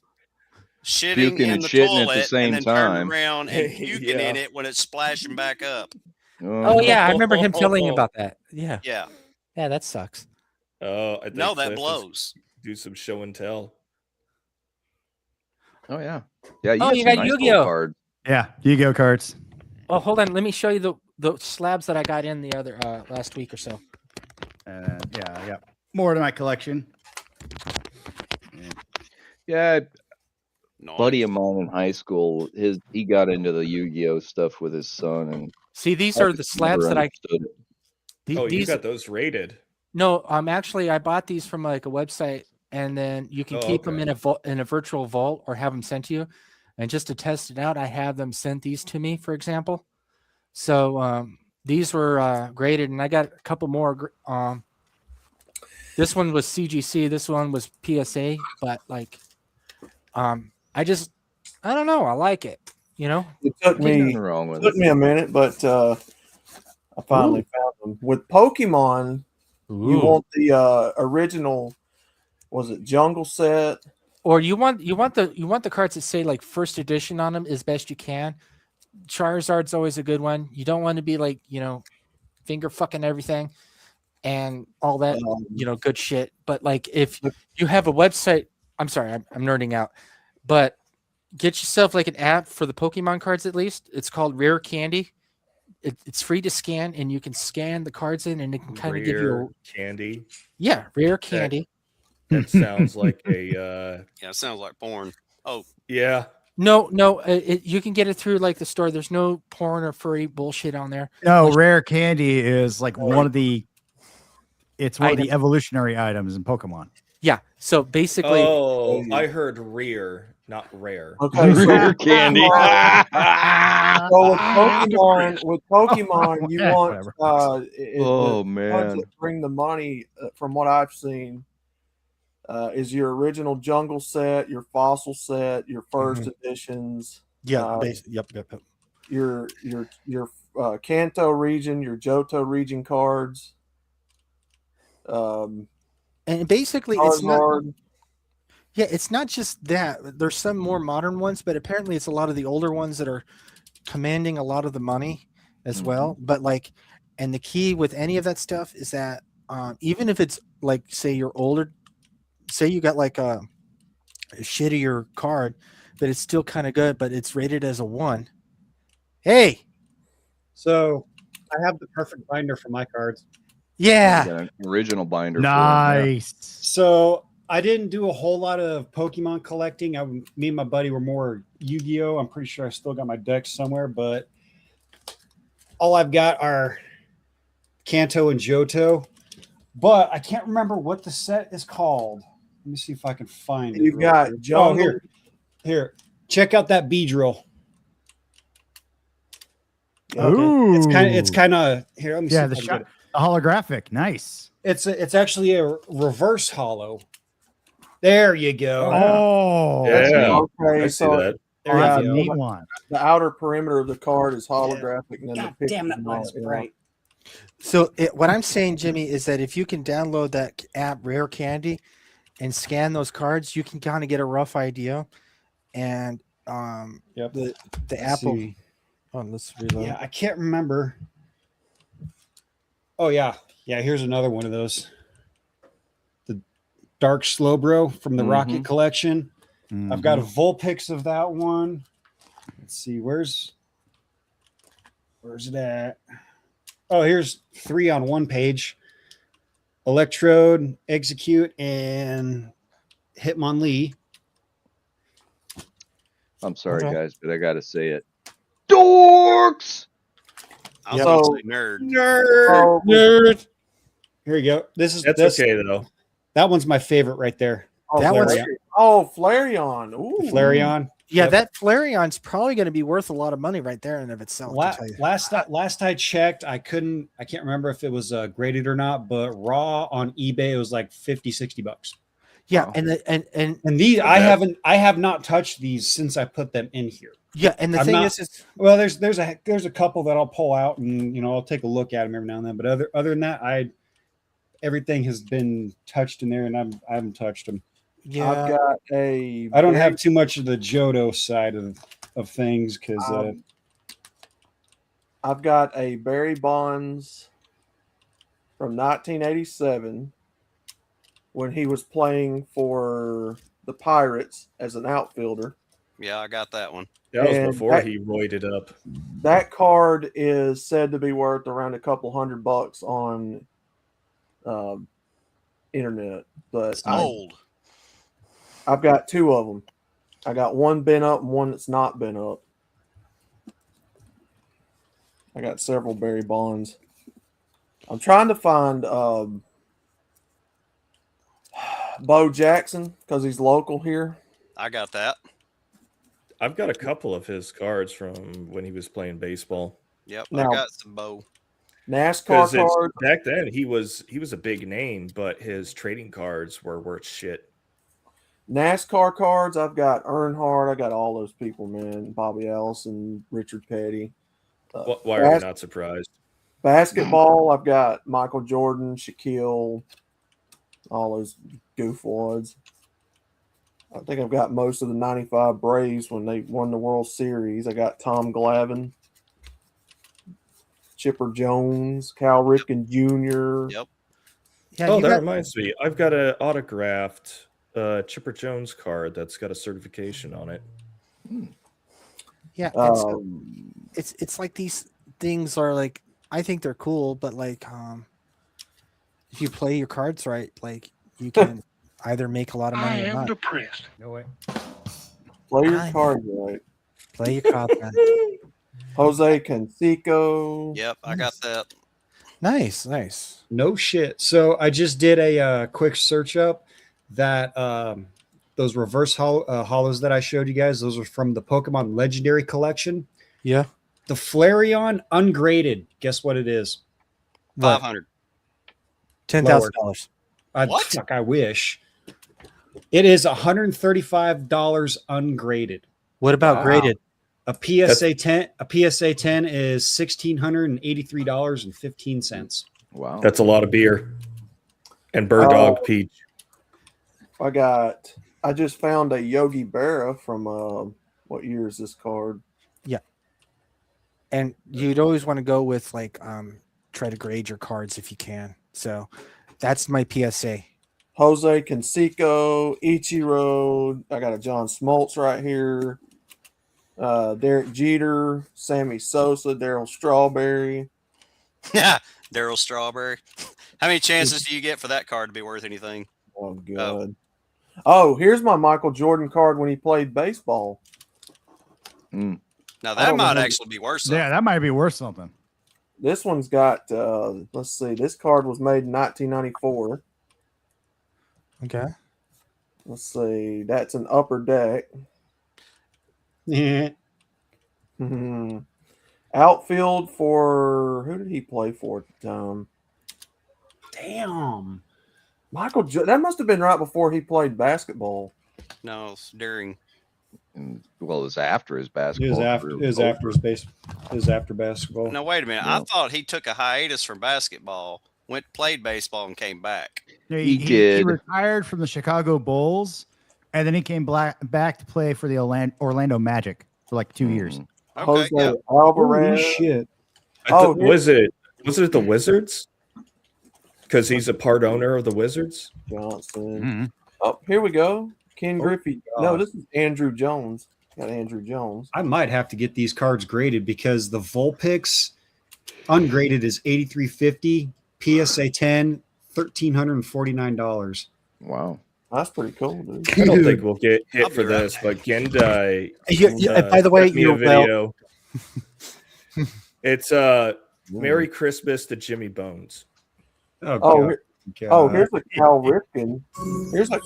Shitting Puking in and the shitting toilet at the same and then time. turning around and puking Yeah. in it when it's splashing back up. Oh yeah, I remember him telling you about that. Yeah. Yeah. Yeah, that sucks. Oh, I think No, that Cliff blows. Do some show and tell. Oh yeah, yeah. Oh, you got Yu-Gi-Oh card. Yeah, Yu-Gi-Oh cards. Oh, hold on. Let me show you the slabs that I got in the other last week or so. Yeah, I got more to my collection. Yeah, buddy of mine in high school, he got into the Yu-Gi-Oh stuff with his son, and see these are the slabs that I. You got those rated. No, actually I bought these from like a website, and then you can keep them in a virtual vault or have them sent to you. And just to test it out, I have them sent these to me, for example. So these were graded, and I got a couple more. This one was CGC. This one was PSA. But like, I don't know. I like it. You know, It took me a minute, but I finally found them. With Pokemon, you want the original. Was it Jungle Set? Or you want the cards that say like first edition on them as best you can. Charizard's always a good one. You don't want to be like, finger fucking everything and all that, good shit. But like if you have a website, I'm sorry, I'm nerding out, but get yourself like an app for the Pokemon cards at least. It's called Rare Candy. It's free to scan, and you can scan the cards in, and it can kind of give you candy. Yeah, Rare Candy. That sounds like a. Yeah, it sounds like porn. Oh, yeah. No, you can get it through like the store. There's no porn or furry bullshit on there. No, Rare Candy is like one of the evolutionary items in Pokemon. Yeah. So basically, I heard rear, not rare. Okay, so Rare Candy. So with Pokemon, you want Oh, the man. ones that bring the money, from what I've seen, is your original Jungle Set, your Fossil Set, your first editions. Yeah. Yep. Your Kanto region, your Johto region cards. And basically, Charizard. it's not just that. There's some more modern ones, but apparently it's a lot of the older ones that are commanding a lot of the money as well. But like, and the key with any of that stuff is that even if it's like, say you're older, say you got like a shittier card, but it's still kind of good, but it's rated as a 1. Hey, so I have the perfect binder for my cards. Yeah, Got an original binder. Nice. So I didn't do a whole lot of Pokemon collecting. Me and my buddy were more Yu-Gi-Oh. I'm pretty sure I still got my decks somewhere, but all I've got are Kanto and Johto. But I can't remember what the set is called. Let me see if I can find it. You've got Jungle. Here. Check out that B-drill. Ooh. It's kind of here. Let me see. Yeah, If the I can shot, get it. the holographic. Nice. It's actually a reverse hollow. There you go. Oh, Yeah. Okay, I see so that. There that's a you go. neat one. the outer perimeter of the card is holographic, and then God the damn, that picture light's is bright. So what I'm saying, Jimmy, is that if you can download that app Rare Candy and scan those cards, you can kind of get a rough idea. And the Let's Apple. see. Oh, let's reload. Yeah, I can't remember. Oh yeah. Here's another one of those. The Dark Slowbro from the Rocket Collection. I've got a Vulpix of that one. Let's see, where's it at? Oh, here's 3 on one page. Electrode, Execute, and Hitmonlee. I'm sorry, Okay. guys, but I got to say it. Dorks! I was going to say nerd. Nerd. Here you go. That's okay though. That one's my favorite right there. That one's Flareon. Ooh. Flareon. Yeah, Yep. that Flareon's probably going to be worth a lot of money right there in and of itself. to tell you. Last I checked, I can't remember if it was graded or not, but raw on eBay it was like $50-$60. Yeah, Wow. And these I have not touched these since I put them in here. Yeah, and the I'm thing not- is well, there's a couple that I'll pull out and I'll take a look at them every now and then. But other than that, everything has been touched in there, and I haven't touched them. yeah, I've got a. I don't have too much of the Johto side of things because I've got a Barry Bonds from 1987 when he was playing for the Pirates as an outfielder. Yeah, I got that one. That was And before he roided up. That card is said to be worth around a couple $100 on internet, but It's old. I've got 2 of them. I got one bent up and one that's not bent up. I got several Barry Bonds. I'm trying to find Bo Jackson because he's local here. I got that. I've got a couple of his cards from when he was playing baseball. Yep, Now- I got some bow. NASCAR cards. Back then he was a big name, but his trading cards were worth shit. NASCAR cards, I've got Earnhardt. I got all those people, man. Bobby Allison, Richard Petty. Why are you not surprised? Basketball, I've got Michael Jordan, Shaquille, all those goofwads. I think I've got most of the 95 Braves when they won the World Series. I got Tom Glavine, Chipper Jones, Cal Ripken Jr. Yep. Yeah, That reminds me. I've got an autographed Chipper Jones card that's got a certification on it. Yeah, it's like these things are like, I think they're cool, but like if you play your cards right, like you can either make a lot of money or not. depressed. No way. Play your cards right. Play your cards right. Jose Canseco. Yep, I got that. Nice. No shit. So I just did a quick search up that those reverse hollows that I showed you guys. Those are from the Pokemon Legendary Collection. Yeah. The Flareon ungraded. Guess what it is? $500. $10,000. What? Fuck, I wish. It is $135 ungraded. What about graded? A PSA 10. A PSA 10 is $1,683.15. Wow, that's a lot of beer. And Bird Dog Peach. I just found a Yogi Berra from what year is this card? Yeah. And you'd always want to go with like try to grade your cards if you can. So that's my PSA. Jose Canseco, Ichiro. I got a John Smoltz right here. Derek Jeter, Sammy Sosa, Darryl Strawberry. Yeah, Darryl Strawberry. How many chances do you get for that card to be worth anything? Oh, good. Oh, here's my Michael Jordan card when he played baseball. Now that might actually be worth something. Yeah, that might be worth something. This one's got, let's see, this card was made in 1994. Okay. Let's see, that's an upper deck. Yeah. Outfield for, who did he play for at the time? Damn. Michael, that must have been right before he played basketball. No, it's during. Well, it was after his basketball. It was after basketball. No, wait a minute. No. I thought he took a hiatus from basketball, played baseball, and came back. Yeah, He did. He retired from the Chicago Bulls, and then he came back to play for the Orlando Magic for like 2 years. Okay, Jose yeah. Alvarez. Holy shit. Was it the Wizards? Because he's a part owner of the Wizards. Johnson. Oh, here we go. Ken Griffey. No, this is Andrew Jones. Got Andrew Jones. I might have to get these cards graded because the Vulpix ungraded is $83.50. PSA 10, $1,349. Wow. That's pretty cool, dude. I don't think we'll get hit for this, but Gendai. By the way, sent me a video. It's Merry Christmas to Jimmy Bones. Here's a Cal Ripken. Here's a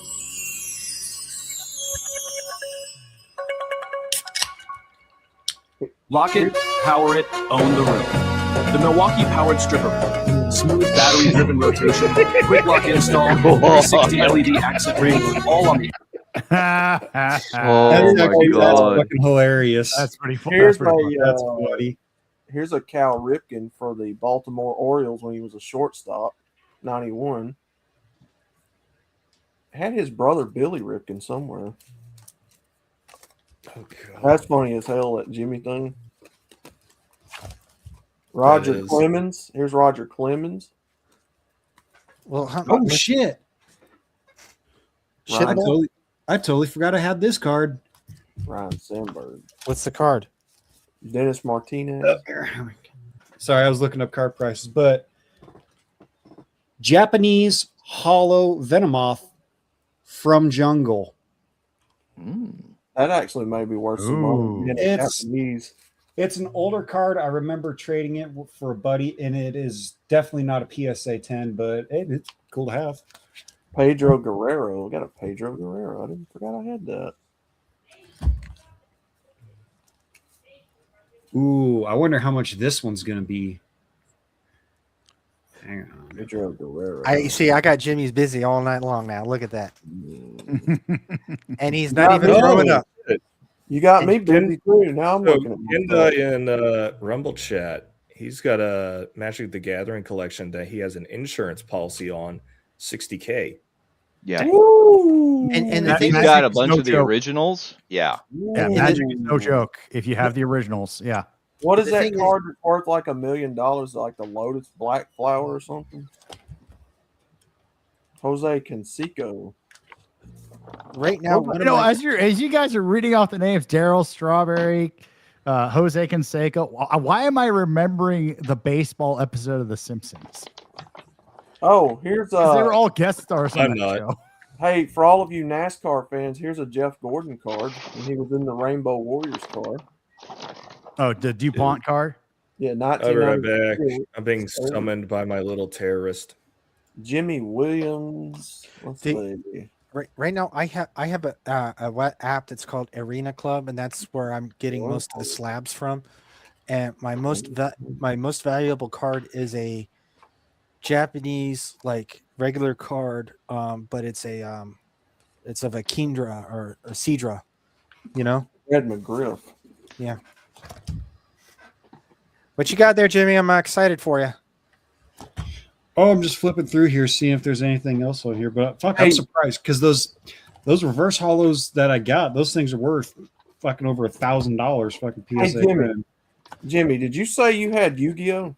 Lock it, power it, own the room. The Milwaukee powered stripper pole. Smooth battery-driven rotation, quick lock install, 360 LED accent ring, all on the. That's fucking hilarious. That's pretty funny. Here's That's funny. Here's a Cal Ripken for the Baltimore Orioles when he was a shortstop, 91. Had his brother Billy Ripken somewhere. Oh, God. That's funny as hell, that Jimmy thing. Roger Clemens. Here's Roger Clemens. Well, shit. I totally forgot I had this card. Ryan Sandberg. What's the card? Dennis Martinez. Sorry, I was looking up card prices, but Japanese Hollow Venomoth from Jungle. That actually may be worth some money. It's an older card. I remember trading it for a buddy, and it is definitely not a PSA 10, but it's cool to have. Pedro Guerrero. We got a Pedro Guerrero. I didn't forget I had that. Ooh, I wonder how much this one's going to be. Hang on. Pedro Guerrero. I got Jimmy's busy all night long now. Look at that. And he's not even growing up. You got me busy too. Now I'm So looking at in Rumble chat, he's got a Magic the Gathering collection that he has an insurance policy on, $60K. Yeah. And the he's thing got is, a bunch of the originals. Yeah. Yeah, Magic is no joke. If you have the originals, yeah. What is The that thing card that's worth like $1 million? Like the Lotus Black Flower or something? Jose Canseco. Right now, as you guys are reading off the names, Daryl Strawberry, Jose Canseco. Why am I remembering the baseball episode of The Simpsons? Oh, here's 'Cause they were all guest stars on I'm that not. show. Hey, for all of you NASCAR fans, here's a Jeff Gordon card, and he was in the Rainbow Warriors card. Oh, the DuPont card? Yeah, I'll be right 1996. back. I'm being summoned by my little terrorist. Jimmy Williams. Let's see. Right now, I have a web app that's called Arena Club, and that's where I'm getting most of the slabs from. And my most valuable card is a Japanese like regular card, but it's of a Kindra or a Sidra, you know. Ed McGriff. Yeah. What you got there, Jimmy? I'm excited for you. Oh, I'm just flipping through here, seeing if there's anything else on here. But fuck, I'm surprised because those reverse hollows that I got, those things are worth fucking over $1,000. Fucking PSA. Hey, Jimmy, did you say you had Yu-Gi-Oh?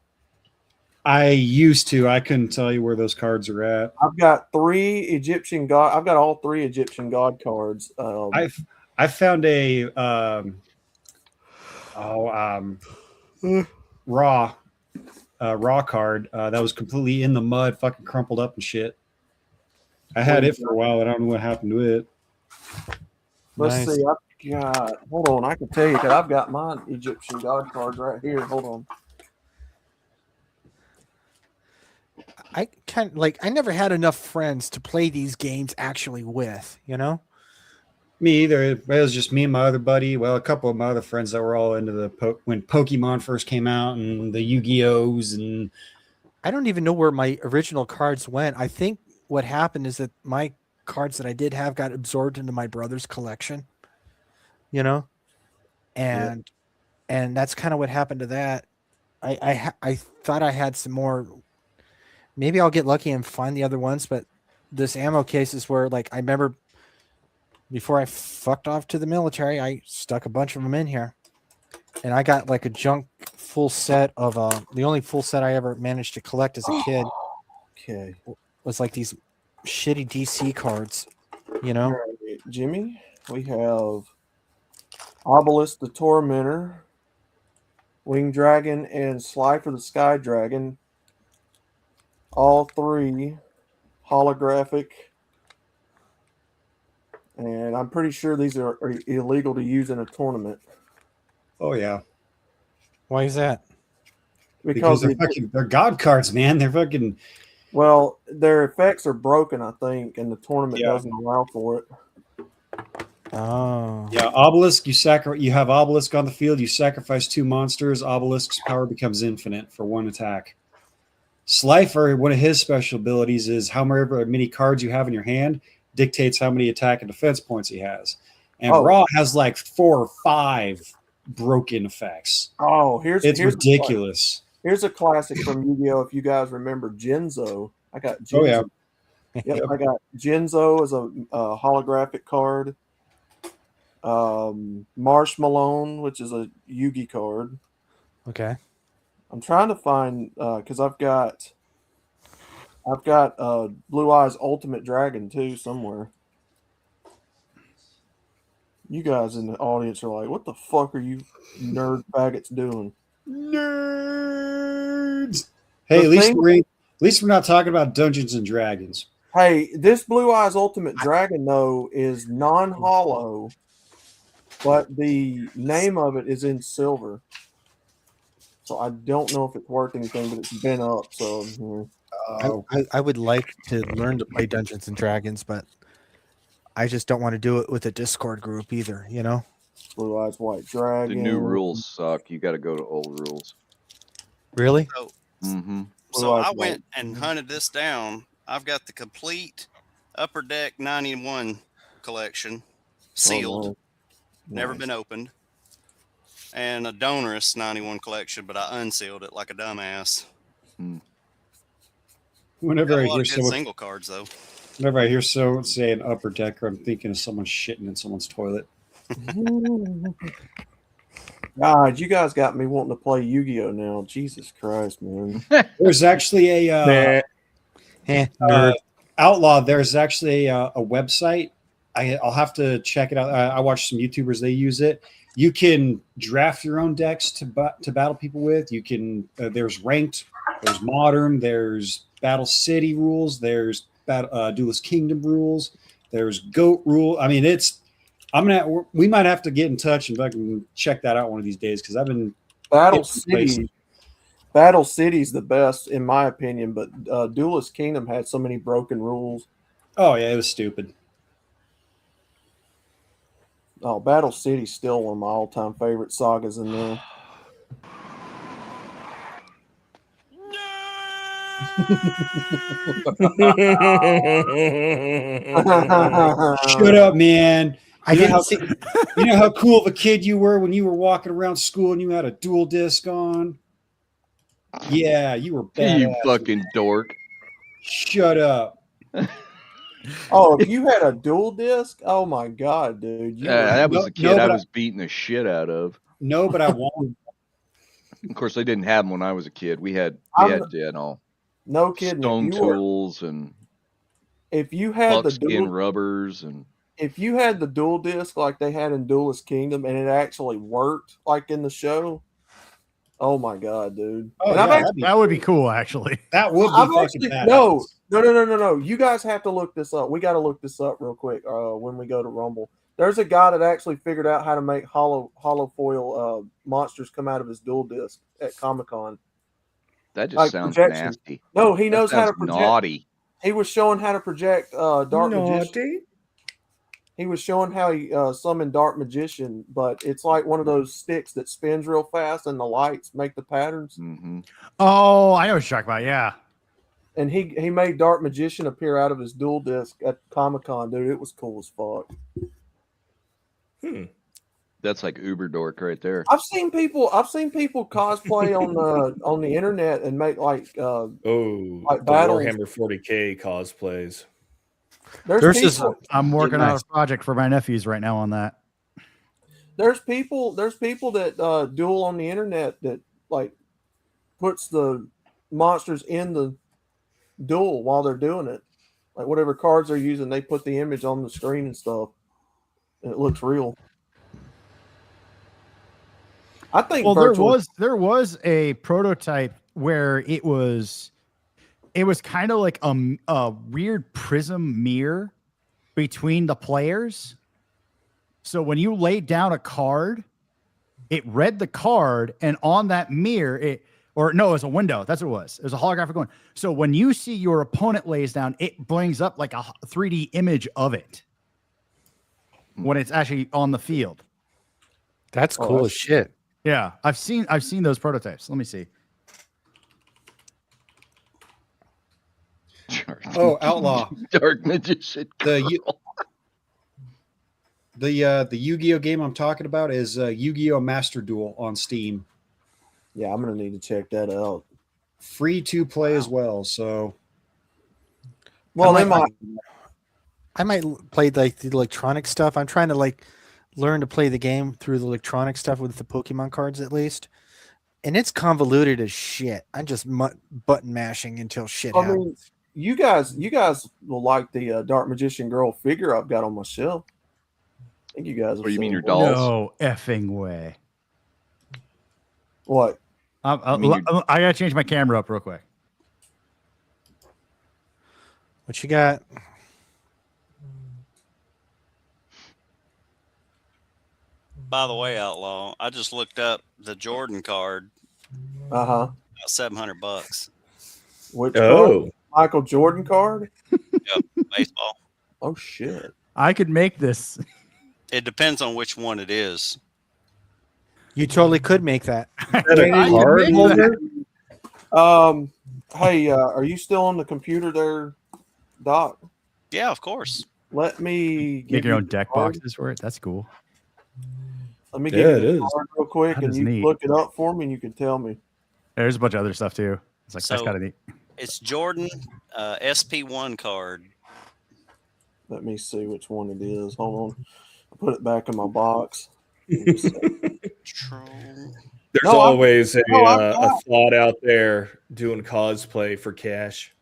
I used to. I couldn't tell you where those cards are at. I've got all 3 Egyptian God cards. I found a raw card that was completely in the mud, fucking crumpled up and shit. I had it for a while. I don't know what happened to it. Let's see. Hold on. I can tell you because I've got my Egyptian God cards right here. Hold on. I kind of like. I never had enough friends to play these games actually with. You know. Me either. It was just me and my other buddy. Well, a couple of my other friends that were all into when Pokemon first came out and the Yu-Gi-Ohs, and I don't even know where my original cards went. I think what happened is that my cards that I did have got absorbed into my brother's collection. You know, and that's kind of what happened to that. I thought I had some more. Maybe I'll get lucky and find the other ones, but this ammo case is where, like, I remember before I fucked off to the military, I stuck a bunch of them in here, and I got like a junk full set of the only full set I ever managed to collect as a kid. Okay, was like these shitty DC cards, you know. Right, Jimmy, we have Obelisk the Tormentor, Winged Dragon, and Slifer the Sky Dragon. All 3 holographic. And I'm pretty sure these are illegal to use in a tournament. Oh yeah. Why is that? Because they're God cards, man. They're fucking. Well, their effects are broken, I think, and the tournament doesn't allow for it. Oh. Yeah, Obelisk. You have Obelisk on the field. You sacrifice 2 monsters. Obelisk's power becomes infinite for 1 attack. Slifer, one of his special abilities is however many cards you have in your hand dictates how many attack and defense points he has. And Raw has like 4 or 5 broken effects. Oh, it's ridiculous. Here's a classic from Yu-Gi-Oh! If you guys remember Genzo. I got Genzo. Oh, yeah. Yep, I got Genzo as a holographic card. Marsh Malone, which is a Yugi card. Okay. I'm trying to find because I've got Blue Eyes Ultimate Dragon too somewhere. You guys in the audience are like, "What the fuck are you nerd faggots doing?" Nerds. Hey, at least we're not talking about Dungeons and Dragons. Hey, this Blue Eyes Ultimate Dragon though is non-hollow, but the name of it is in silver. So I don't know if it's worth anything, but it's been up. So I would like to learn to play Dungeons and Dragons, but I just don't want to do it with a Discord group either. You know. Blue Eyes White Dragon. The new rules suck. You got to go to old rules. Really? So I went and hunted this down. I've got the complete Upper Deck 91 collection, sealed, never been opened, and a Donorous 91 collection, but I unsealed it like a dumbass. Whenever Got I a lot hear of good someone, single cards though. whenever I hear someone say an upper decker, I'm thinking of someone shitting in someone's toilet. God, you guys got me wanting to play Yu-Gi-Oh now. Jesus Christ, man. There's actually a Outlaw. There's actually a website. I'll have to check it out. I watch some YouTubers. They use it. You can draft your own decks to battle people with. You can. There's ranked. There's modern. There's Battle City rules. There's Duelist Kingdom rules. There's Goat rule. I mean, it's. We might have to get in touch and I can check that out one of these days because I've been Battle City. Battle City's the best in my opinion, but Duelist Kingdom had so many broken rules. Oh yeah, it was stupid. Oh, Battle City's still one of my all-time favorite sagas in there. Shut up, man. You know how cool of a kid you were when you were walking around school and you had a dual disc on? Yeah, you were bad. You fucking dork. Shut up. Oh, if you had a dual disc, oh my god, dude! That was the kid I was beating the shit out of. No, but I won't. Of course, they didn't have them when I was a kid. We had no kidding. Stone tools and if you had the buckskin rubbers and if you had the dual disc like they had in Duelist Kingdom and it actually worked like in the show, oh my god, dude! Oh, that would be cool, actually. That would be fucking badass. No. You guys have to look this up. We got to look this up real quick when we go to Rumble. There's a guy that actually figured out how to make hollow foil monsters come out of his dual disc at Comic-Con. That just sounds nasty. No, he knows how to project. Naughty. He was showing how to project Dark Magician. He was showing how he summoned Dark Magician, but it's like one of those sticks that spins real fast and the lights make the patterns. Mm-hmm. Oh, I know what you're talking about. Yeah. And he made Dark Magician appear out of his dual disc at Comic-Con, dude. It was cool as fuck. That's like Uber dork right there. I've seen people cosplay on the internet and make like battles. Warhammer 40K cosplays. I'm working on a project for my nephews right now on that. There's people that duel on the internet that like puts the monsters in the duel while they're doing it. Like whatever cards they're using, they put the image on the screen and stuff. And it looks real. I think there was a prototype where it was kind of like a weird prism mirror between the players. So when you laid down a card, it read the card, and on that mirror, it was a window. That's what it was. It was a holographic one. So when you see your opponent lays down, it brings up like a 3D image of it when it's actually on the field. That's cool as shit. Yeah, I've seen those prototypes. Let me see. Oh, Outlaw. Dark Magician. The Yu-Gi-Oh game I'm talking about is Yu-Gi-Oh Master Duel on Steam. Yeah, I'm gonna need to check that out. Free to play as well. So, well, I might play like the electronic stuff. I'm trying to like learn to play the game through the electronic stuff with the Pokemon cards at least, and it's convoluted as shit. I'm just button mashing until shit happens. Mean, you guys will like the Dark Magician girl figure I've got on my shelf. I think you guys. Or you mean your dolls? No effing way. What? I gotta change my camera up real quick. What you got? By the way, Outlaw, I just looked up the Jordan card. About $700. Which card? Michael Jordan card? Yep, baseball. Oh shit! I could make this. It depends on which one it is. You totally could make that. Hey, are you still on the computer there, Doc? Yeah, of course. let me Make give your you own the deck card. boxes for it. That's cool. Let me give you the card real quick, That and is you neat. look it up for me, and you can tell me. There's a bunch of other stuff too. It's like that's So- kind of neat. It's Jordan SP1 card. Let me see which one it is. Hold on. I put it back in my box. There's No, always I've a got- thought out there doing cosplay for cash.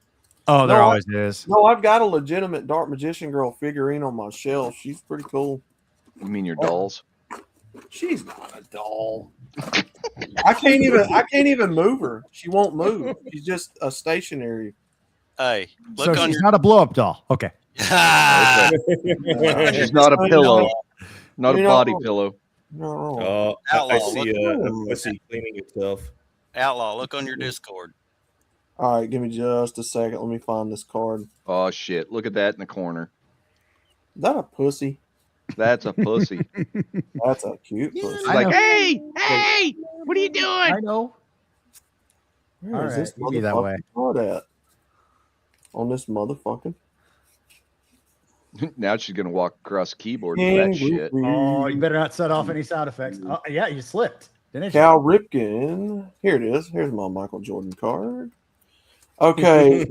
Oh, there No, always is. No, I've got a legitimate Dark Magician girl figurine on my shelf. She's pretty cool. You mean your dolls? She's not a doll. I can't even move her. She won't move. She's just a stationary. Hey, So she's not a blow up doll. Okay. She's not a pillow, not a You're body wrong. pillow. No. Oh, Outlaw, I see look- a pussy cleaning itself. Outlaw, look on your Discord. All right, give me just a second. Let me find this card. Oh shit! Look at that in the corner. Is that a pussy? That's a pussy. That's a cute pussy. She's like, hey, what are you doing? I know. Where is All this right, give me that way. motherfucking card at? On this motherfucking. Now she's gonna walk across the keyboard with that shit. Oh, you better not set off any sound effects. Oh, yeah, you slipped, didn't you? Cal Ripken. Here it is. Here's my Michael Jordan card. Okay.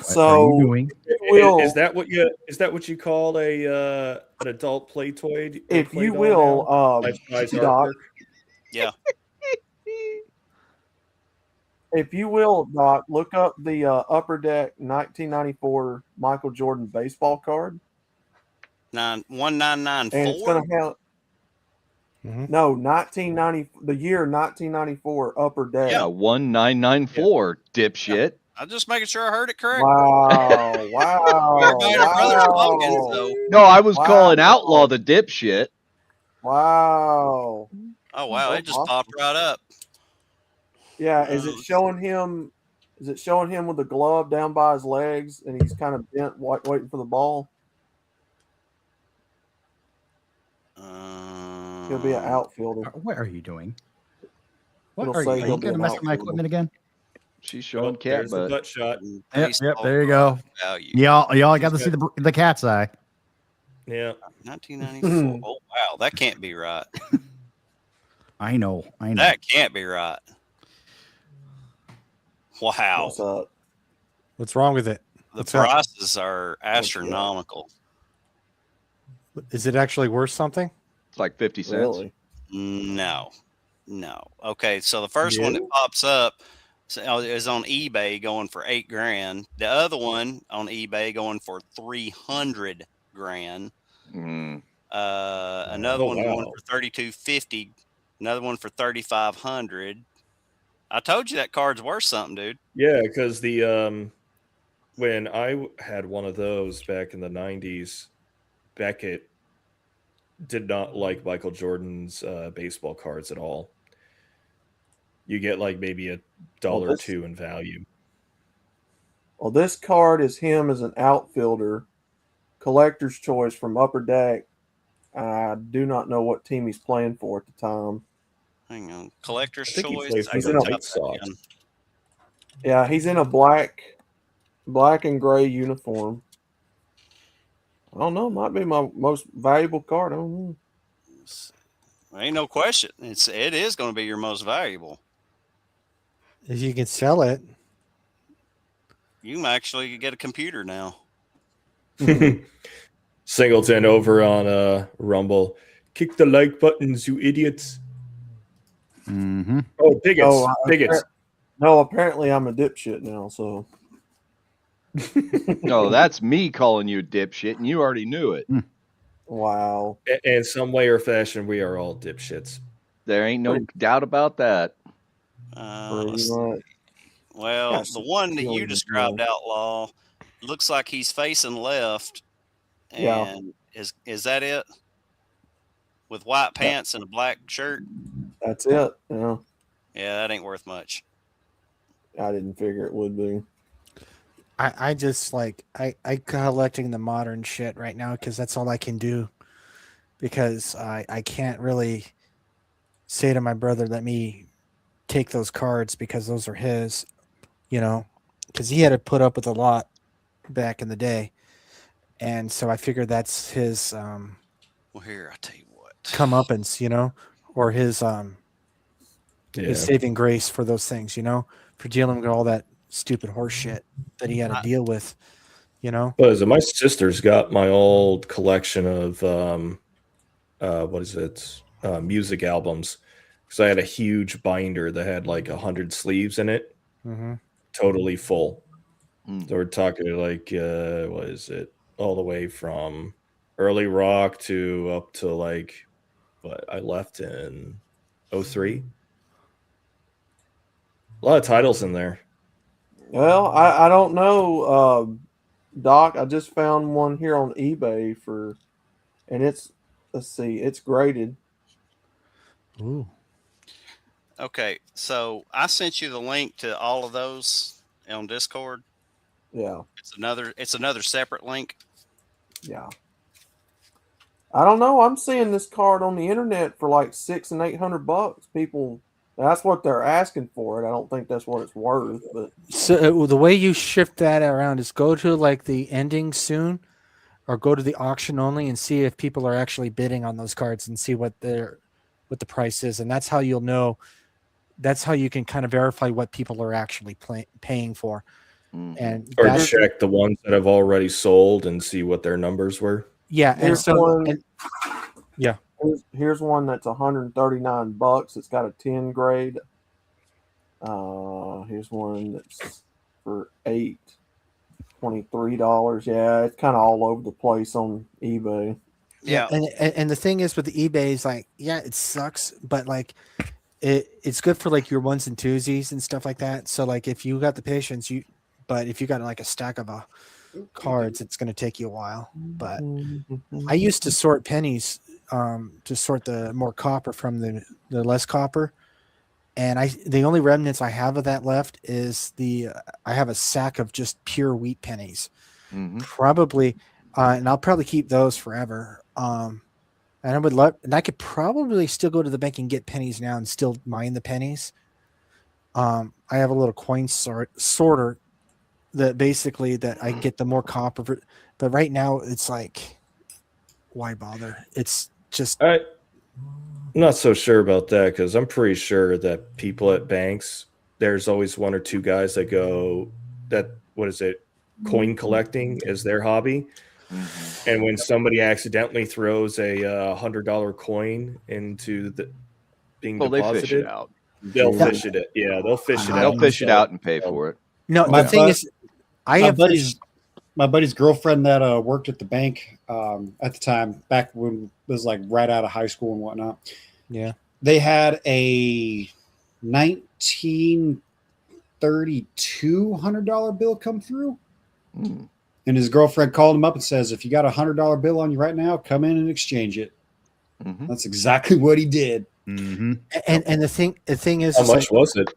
So Is that what you call an adult play toy? if you will, Life-size Doc, artwork? Yeah. if you will, Doc, look up the Upper Deck 1994 Michael Jordan baseball card, and it's 1994. gonna have no 1990, the year 1994 Upper Deck. Yeah, 1994, dipshit. I'm just making sure I heard it correct. Wow! Wow! Everybody and her brother's spoken, so. No, I was calling Outlaw the dipshit. Wow! Oh wow, it just popped right up. Yeah, is it showing him? Is it showing him with the glove down by his legs, and he's kind of bent, waiting for the ball? He'll be an outfielder. What are you doing? What It'll are say you? Are he'll you be going to an mess with my outfielder. equipment again? She's showing cat There's the butt. butt shot. Yep, there you go. Y'all got to see the cat's eye. Yeah. 1994. Oh wow, that can't be right. I know. That can't be right. Wow. What's up? What's wrong with it? The What's up? prices are astronomical. Is it actually worth something? It's like 50 cents. Really? No. Okay, so the first one that pops up is on eBay going for $8,000. The other one on eBay going for $300,000. Another one going for $3,250. Another one for $3,500. I told you that card's worth something, dude. Yeah, because the when I had one of those back in the 90s, Beckett did not like Michael Jordan's baseball cards at all. You get like maybe $1 or $2 in value. Well, this card is him as an outfielder, collector's choice from Upper Deck. I do not know what team he's playing for at the time. Hang on. Collector's I think he choice. plays for He's the in a- White Sox. Yeah, he's in a black and gray uniform. I don't know. Might be my most valuable card. I don't know. Ain't no question. It is going to be your most valuable. If you can sell it. You can actually get a computer now. Singleton over on Rumble. Kick the like buttons, you idiots. Mm-hmm. Oh, bigots. No, apparently I'm a dipshit now. So No, that's me calling you a dipshit, and you already knew it. wow. In some way or fashion, we are all dipshits. There ain't no doubt about that. Let's see. Well, Yes, the one that you really described, good. Outlaw, looks like he's facing left. And is that it? With white pants and a black shirt? That's it. Yeah, Yeah, that ain't worth much. I didn't figure it would be. I just like I collecting the modern shit right now because that's all I can do. Because I can't really say to my brother, let me take those cards because those are his, because he had to put up with a lot back in the day, and so I figured that's his Well, here I tell you what, comeuppance, or his saving grace for those things, for dealing with all that stupid horse shit that he had to deal with, But my sister's got my old collection of music albums, because I had a huge binder that had like 100 sleeves in it, totally full. So we're talking like what is it, all the way from early rock to up to like what I left in 03. A lot of titles in there. Well, I don't know, Doc. I just found one here on eBay and it's, let's see, it's graded. Ooh. Okay, so I sent you the link to all of those on Discord. Yeah. It's another separate link. Yeah. I don't know. I'm seeing this card on the internet for like $600 and $800. People, that's what they're asking for it. I don't think that's what it's worth. But so the way you shift that around is go to like the ending soon, or go to the auction only and see if people are actually bidding on those cards and see what the price is, and that's how you'll know. That's how you can kind of verify what people are actually paying for. And or check the ones that have already sold and see what their numbers were. Yeah, and here's so one, yeah, here's one that's $139. It's got a 10 grade. Here's one that's for $23. Yeah, it's kind of all over the place on eBay. Yeah, and the thing is with the eBay is like, yeah, it sucks, but like it's good for like your ones and twosies and stuff like that. So like if you got the patience, but if you got like a stack of cards, it's going to take you a while. But I used to sort pennies to sort the more copper from the less copper, and the only remnants I have of that left is I have a sack of just pure wheat pennies, probably, and I'll probably keep those forever. And I would love, and I could probably still go to the bank and get pennies now and still mine the pennies. I have a little coin sorter that basically that I get the more copper, but right now it's like, why bother? It's just. I'm not so sure about that, because I'm pretty sure that people at banks, there's always one or two guys that go that, what is it, coin collecting is their hobby. And when somebody accidentally throws a $100 coin into being deposited, they fish it out. They'll fish it. Yeah, they'll fish it out. They'll fish it out and pay for it. No, the thing is, my buddy's girlfriend that worked at the bank at the time, back when it was like right out of high school and whatnot. Yeah, they had a 1932 $100 bill come through. And his girlfriend called him up and says, if you got a $100 bill on you right now, come in and exchange it. That's exactly what he did. And the thing is, how much was it?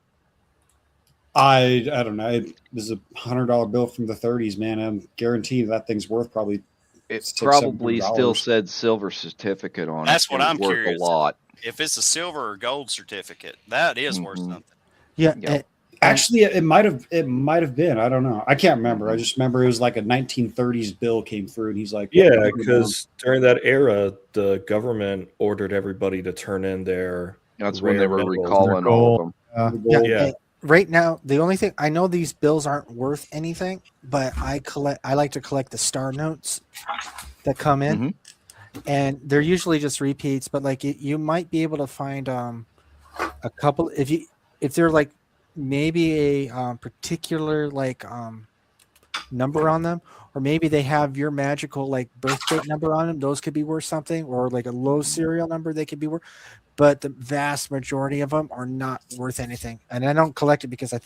I don't know. It was a $100 bill from the 30s, man. I'm guaranteed that thing's worth probably. It probably still said silver certificate on it. That's what I'm worth curious. A lot. If it's a silver or gold certificate, that is worth something. Yeah. Actually, it might have been. I don't know. I can't remember. I just remember it was like a 1930s bill came through, and he's like, yeah, because during that era, the government ordered everybody to turn in their. That's when they were recalling all of them. Yeah. Right now, the only thing I know, these bills aren't worth anything, but I like to collect the star notes that come in, and they're usually just repeats. But like you might be able to find a couple if they're like maybe a particular like number on them, or maybe they have your magical like birth date number on them. Those could be worth something, or like a low serial number they could be worth. But the vast majority of them are not worth anything. And I don't collect it because I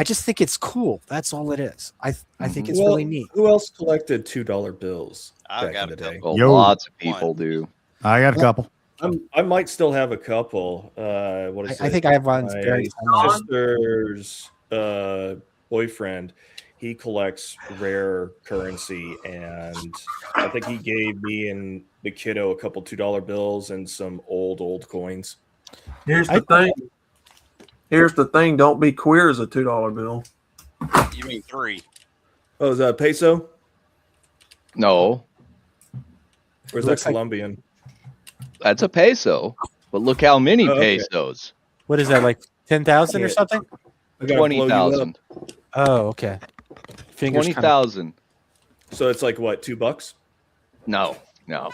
just think it's cool. That's all it is. I think it's really neat. Who else collected $2 bills I've back got in the day? Well, lots of people do. I got a couple. I might still have a couple. What is I think I have one. My sister's boyfriend, he collects rare currency, and I think he gave me and the kiddo a couple $2 bills and some old coins. Here's the thing. Don't be queer as a $2 bill. You mean 3? Oh, is that a peso? No. Or is that Colombian? That's a peso. But look how many pesos. What is that, like 10,000 or something? 20,000. Oh, okay. 20,000. So it's like what, $2? No,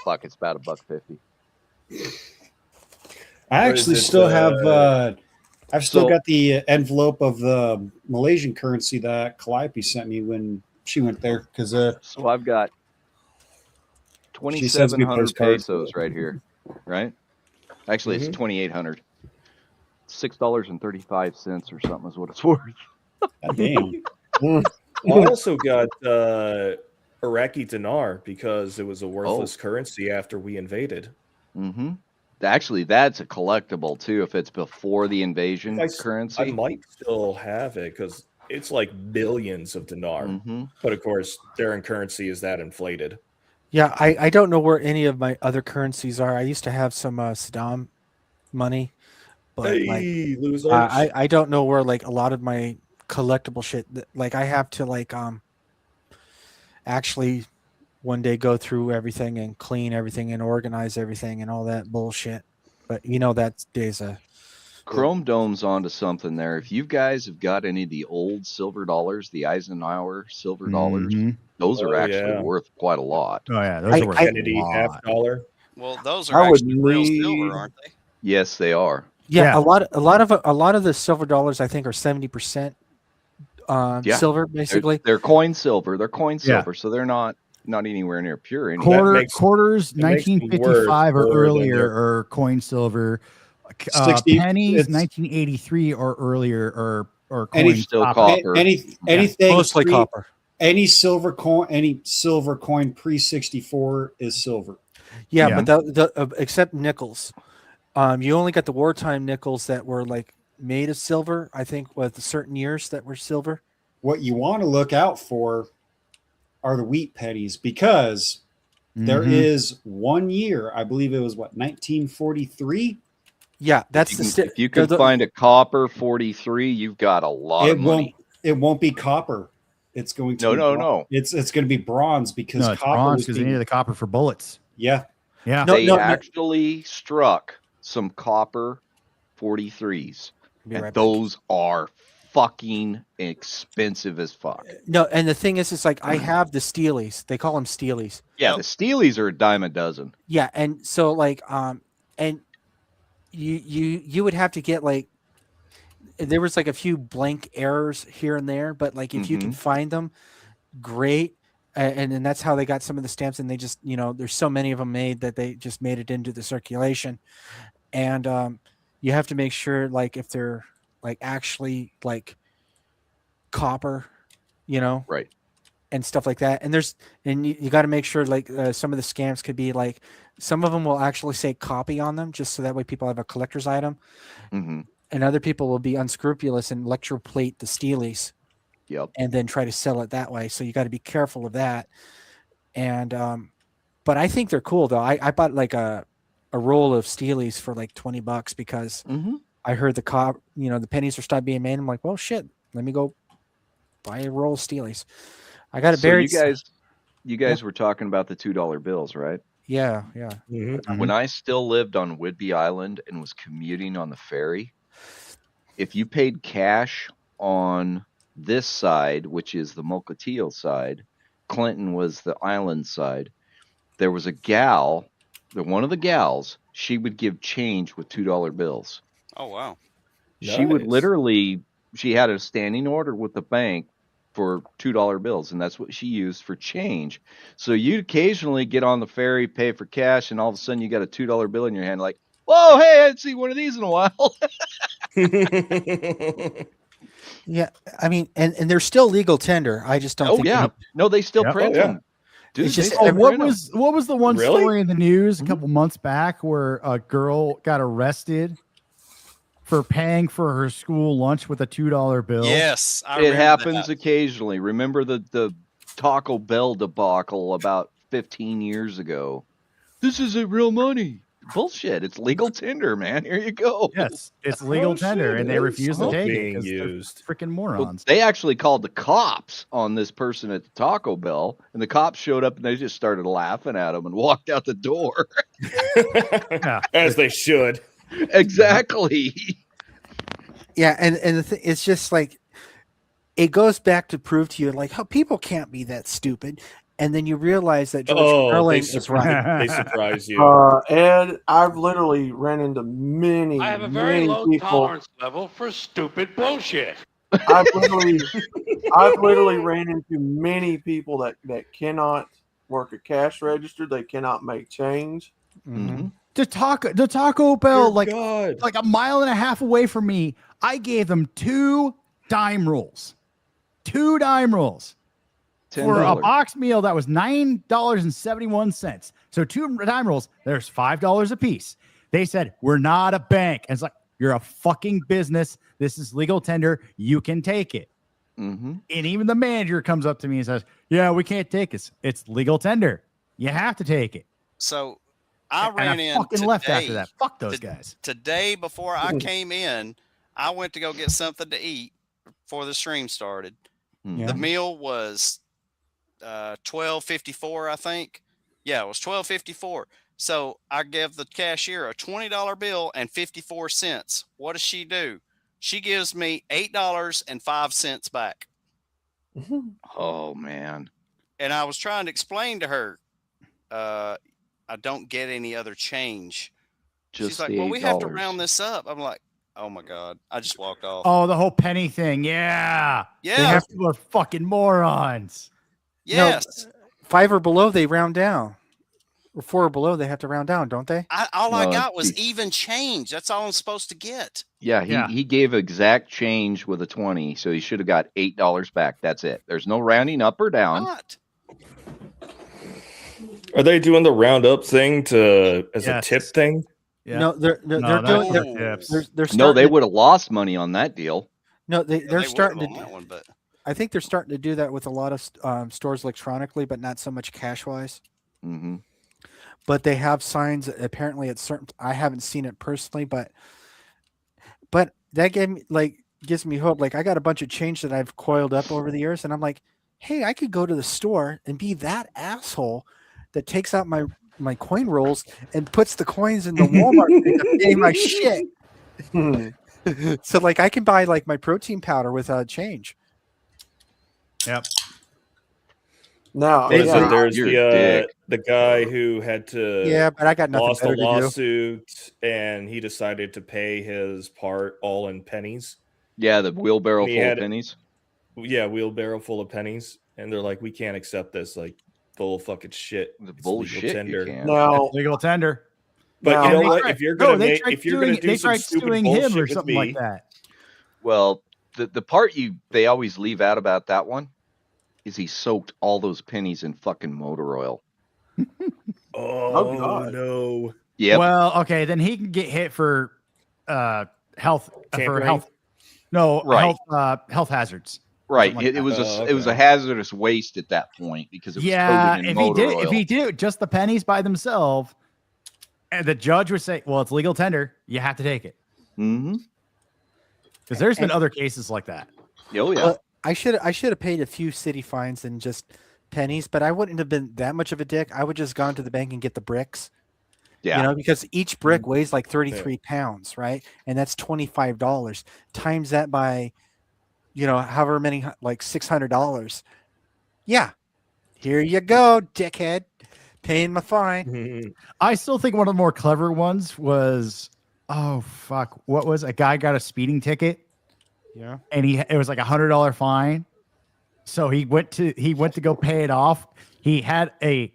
fuck, it's about $1.50. I actually still have. I've still got the envelope of the Malaysian currency that Calliope sent me when she went there. Because so I've got 2,700 pesos right here, right? Actually, it's 2,800. $6.35 or something is what it's worth. Damn. I also got Iraqi dinar because it was a worthless currency after we invaded. Mm-hmm. Actually, that's a collectible too. If it's before the invasion currency, I might still have it because it's like millions of dinar. But of course, their currency is that inflated. Yeah, I don't know where any of my other currencies are. I used to have some Saddam money, but Hey, losers. I don't know where like a lot of my collectible shit. Like I have to like actually one day go through everything and clean everything and organize everything and all that bullshit. But you know that day's a Chrome Dome's onto something there. If you guys have got any of the old silver dollars, the Eisenhower silver dollars, those are actually worth quite a lot. Oh yeah, those are worth Kennedy a lot. $half. Well, those are actually real silver, aren't they? Yes, they are. Yeah, a lot of the silver dollars I think are 70% silver basically. They're coin silver. They're coin silver, so they're not anywhere near pure. Quarters 1955 or earlier are coin silver. 60, pennies 1983 or earlier or any coin copper. Anything mostly copper. Any silver coin pre-64 is silver. Yeah. But the except nickels. You only got the wartime nickels that were like made of silver, I think, with certain years that were silver. What you want to look out for are the wheat pennies because there is 1 year, I believe it was 1943. Yeah, that's if you can find a copper 43, you've got a lot of money. It won't be copper. It's going to no. It's going to be bronze because it's copper bronze because they needed the copper for bullets. Yeah. They actually struck some copper 43s, and those are fucking expensive as fuck. No, and the thing is, it's like I have the Steelies. They call them Steelies. Yeah, the Steelies are a dime a dozen. Yeah, and so like and you would have to get like there was like a few blank errors here and there, but like if you can find them, great. And then that's how they got some of the stamps, and they just there's so many of them made that they just made it into the circulation, and you have to make sure like if they're like actually like copper, right, and stuff like that. And you got to make sure like some of the scams could be like some of them will actually say copy on them just so that way people have a collector's item, and other people will be unscrupulous and electroplate the Steelies. Yep. And then try to sell it that way. So you got to be careful of that. And but I think they're cool though. I bought like a roll of Steelies for like $20 because I heard the pennies are stopped being made. I'm like, well, shit, let me go buy a roll of Steelies. I got it buried. You guys were talking about the $2 bills, right? Yeah. When I still lived on Whidbey Island and was commuting on the ferry, if you paid cash on this side, which is the Mukilteo side, Clinton was the island side, there was a gal, one of the gals, she would give change with $2 bills. Oh, wow. She would she had a standing order with the bank for $2 bills, and that's what she used for change. So you'd occasionally get on the ferry, pay for cash, and all of a sudden you got a $2 bill in your hand, like, whoa, hey, I hadn't seen one of these in a while. Yeah, I mean, and they're still legal tender. I just don't think. No, they still print them. Dude, It's just what was the one story in the news a couple months back where a girl got arrested for paying for her school lunch with a $2 bill? Yes, it happens occasionally. Remember the Taco Bell debacle about 15 years ago? This isn't real money. Bullshit. It's legal tender, man. Here you go. Yes, it's legal tender, and they refuse to take it being because they're used. freaking morons. They actually called the cops on this person at the Taco Bell, and the cops showed up and they just started laughing at him and walked out the door. As they should. Exactly. Yeah, and it's just like it goes back to prove to you like how people can't be that stupid, and then you realize that George Carlin is right. They surprise you. Ed, I've literally ran into many, I have a very many low people. tolerance level for stupid bullshit. I've literally ran into many people that cannot work a cash register. They cannot make change. Mm-hmm. The Taco Bell, Dear like a mile and a half away from me, I gave them 2 dime rolls. 2 dime rolls. For a box meal that was $9.71. So 2 dime rolls, there's $5 a piece. They said, we're not a bank. And it's like, you're a fucking business. This is legal tender. You can take it. Mm-hmm. And even the manager comes up to me and says, yeah, we can't take this. It's legal tender. You have to take it. So I ran in fucking today, left after that. Fuck those guys. Today, before I came in, I went to go get something to eat before the stream started. Yeah. The meal was $12.54, I think. Yeah, it was $12.54. So I gave the cashier a $20 bill and 54 cents. What does she do? She gives me $8.05 back. Oh man. And I was trying to explain to her, I don't get any other change. Just She's like, the well, we have to $8. round this up. I'm like, oh my God. I just walked off. Oh, the whole penny thing. Yeah. Yeah. People are fucking morons. Yes. No, 5 or below, they round down. Or 4 or below, they have to round down, don't they? All I got was even change. That's all I'm supposed to get. Yeah, he gave exact change with a 20, so he should have got $8 back. That's it. There's no rounding up or down. What? Are they doing the round up thing as a tip thing? Yeah. No, they're doing No, they would have lost money on that deal. No, they're starting to on that one, but I think they're starting to do that with a lot of stores electronically, but not so much cash wise. Mm-hmm. But they have signs apparently at certain. I haven't seen it personally, but that gives me hope. Like I got a bunch of change that I've coiled up over the years, and I'm like, hey, I could go to the store and be that asshole that takes out my coin rolls and puts the coins in the Walmart thing to pay my shit. So like I can buy like my protein powder with change. Yep. No, there's the guy who had to but I got nothing lost a better to do. lawsuit and he decided to pay his part all in pennies. Yeah, the wheelbarrow full of pennies. Yeah, wheelbarrow full of pennies, and they're like, we can't accept this, like full of fucking shit. The It's bullshit. legal tender. You can. No, Legal tender. But you know what? If you're gonna do they some tried stupid suing bullshit him or with something me, like that. Well, the part they always leave out about that one is he soaked all those pennies in fucking motor oil. Oh God. no! Yeah. Well, okay, then he can get hit for health Tampering? health hazards. Right. Like It that. was it was a hazardous waste at that point because it was coated in motor oil. If he did just the pennies by themselves, and the judge would say, "Well, it's legal tender. You have to take it." Mm-hmm. Because there's been other cases like that. Oh yeah. Well, I should have paid a few city fines than just pennies, but I wouldn't have been that much of a dick. I would just gone to the bank and get the bricks. Yeah. Because each brick weighs like 33 pounds, right? And that's $25. Times that by, however many, like $600. Yeah. Here you go, dickhead. Paying my fine. I still think one of the more clever ones was, oh fuck, what was a guy got a speeding ticket? Yeah. And it was like $100 fine. So he went to go pay it off. He had a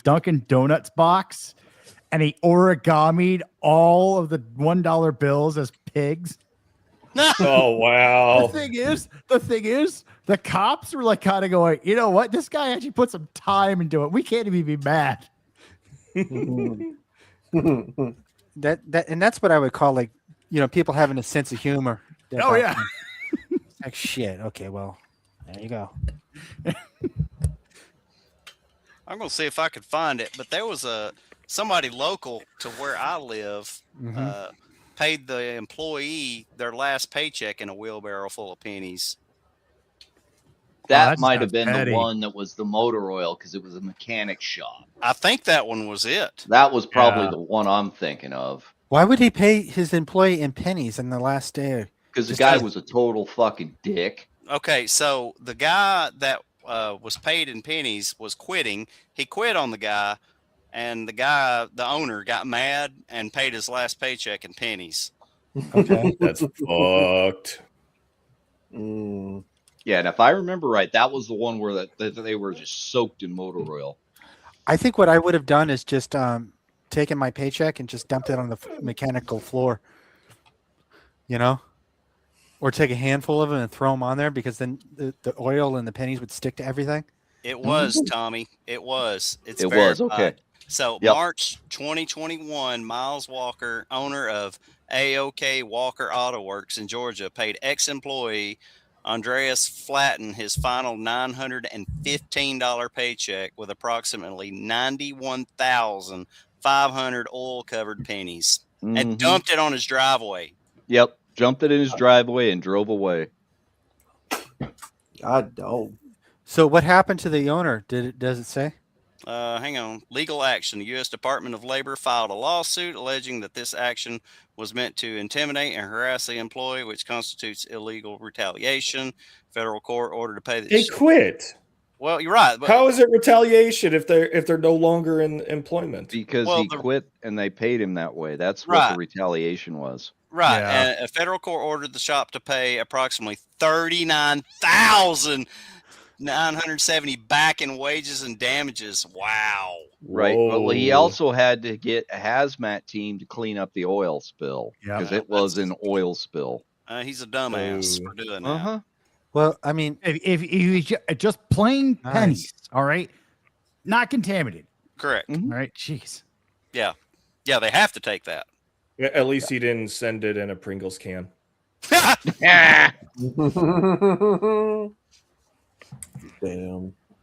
Dunkin' Donuts box and he origamied all of the $1 bills as pigs. Oh wow. The thing is, the cops were like kind of going, you know what? This guy actually put some time into it. We can't even be mad. That's what I would call like, people having a sense of humor. Oh yeah. Like shit. Okay, well, there you go. I'm gonna see if I could find it, but there was a somebody local to where I live paid the employee their last paycheck in a wheelbarrow full of pennies. That might have been the one that was the motor oil because it was a mechanic shop. I think that one was it. That was probably the one I'm thinking of. Why would he pay his employee in pennies in the last day? Because the guy was a total fucking dick. Okay, so the guy that was paid in pennies was quitting. He quit on the guy, and the owner, got mad and paid his last paycheck in pennies. Okay, that's fucked. Yeah, and if I remember right, that was the one where that they were just soaked in motor oil. I think what I would have done is just taken my paycheck and just dumped it on the mechanical floor. You know? Or take a handful of them and throw them on there because then the oil and the pennies would stick to everything. It was, Tommy. It was. It's It verified. was, okay. So Yep. March 2021, Miles Walker, owner of AOK Walker Auto Works in Georgia, paid ex-employee Andreas Flatten his final $915 paycheck with approximately 91,500 oil-covered pennies and dumped it on his driveway. Yep, jumped it in his driveway and drove away. God dog. So what happened to the owner? Does it say? Hang on. Legal action. The U.S. Department of Labor filed a lawsuit alleging that this action was meant to intimidate and harass the employee, which constitutes illegal retaliation. Federal court ordered to pay the... They quit. Well, you're right. But How is it retaliation if they're no longer in employment? Because he quit and they paid him that way. That's what Right. the retaliation was. Right. And a federal court ordered the shop to pay approximately $39,970 back in wages and damages. Wow. Right. Well, he also had to get a hazmat team to clean up the oil spill because it was an oil spill. He's a dumbass for doing that. Well, I mean, if you just plain pennies, all right, not contaminated. Correct. All right. Jeez. Yeah. Yeah, they have to take that. Yeah, at least he didn't send it in a Pringles can. Damn.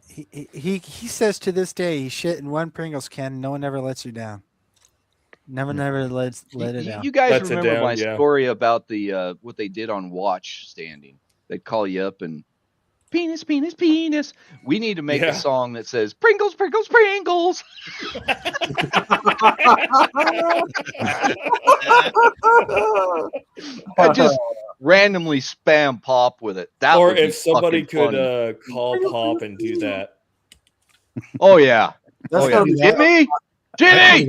He says to this day he shit in one Pringles can. No one ever lets you down. Never let it down. You guys remember my story about the what they did on watch standing? They'd call you up and penis, penis, penis. We need to make a song that says Pringles, Pringles, Pringles. I just randomly spam Pop with it. That or would be if somebody fucking could funny. call Pop and do that. Oh yeah. That's Oh, yeah. gonna be Jimmy!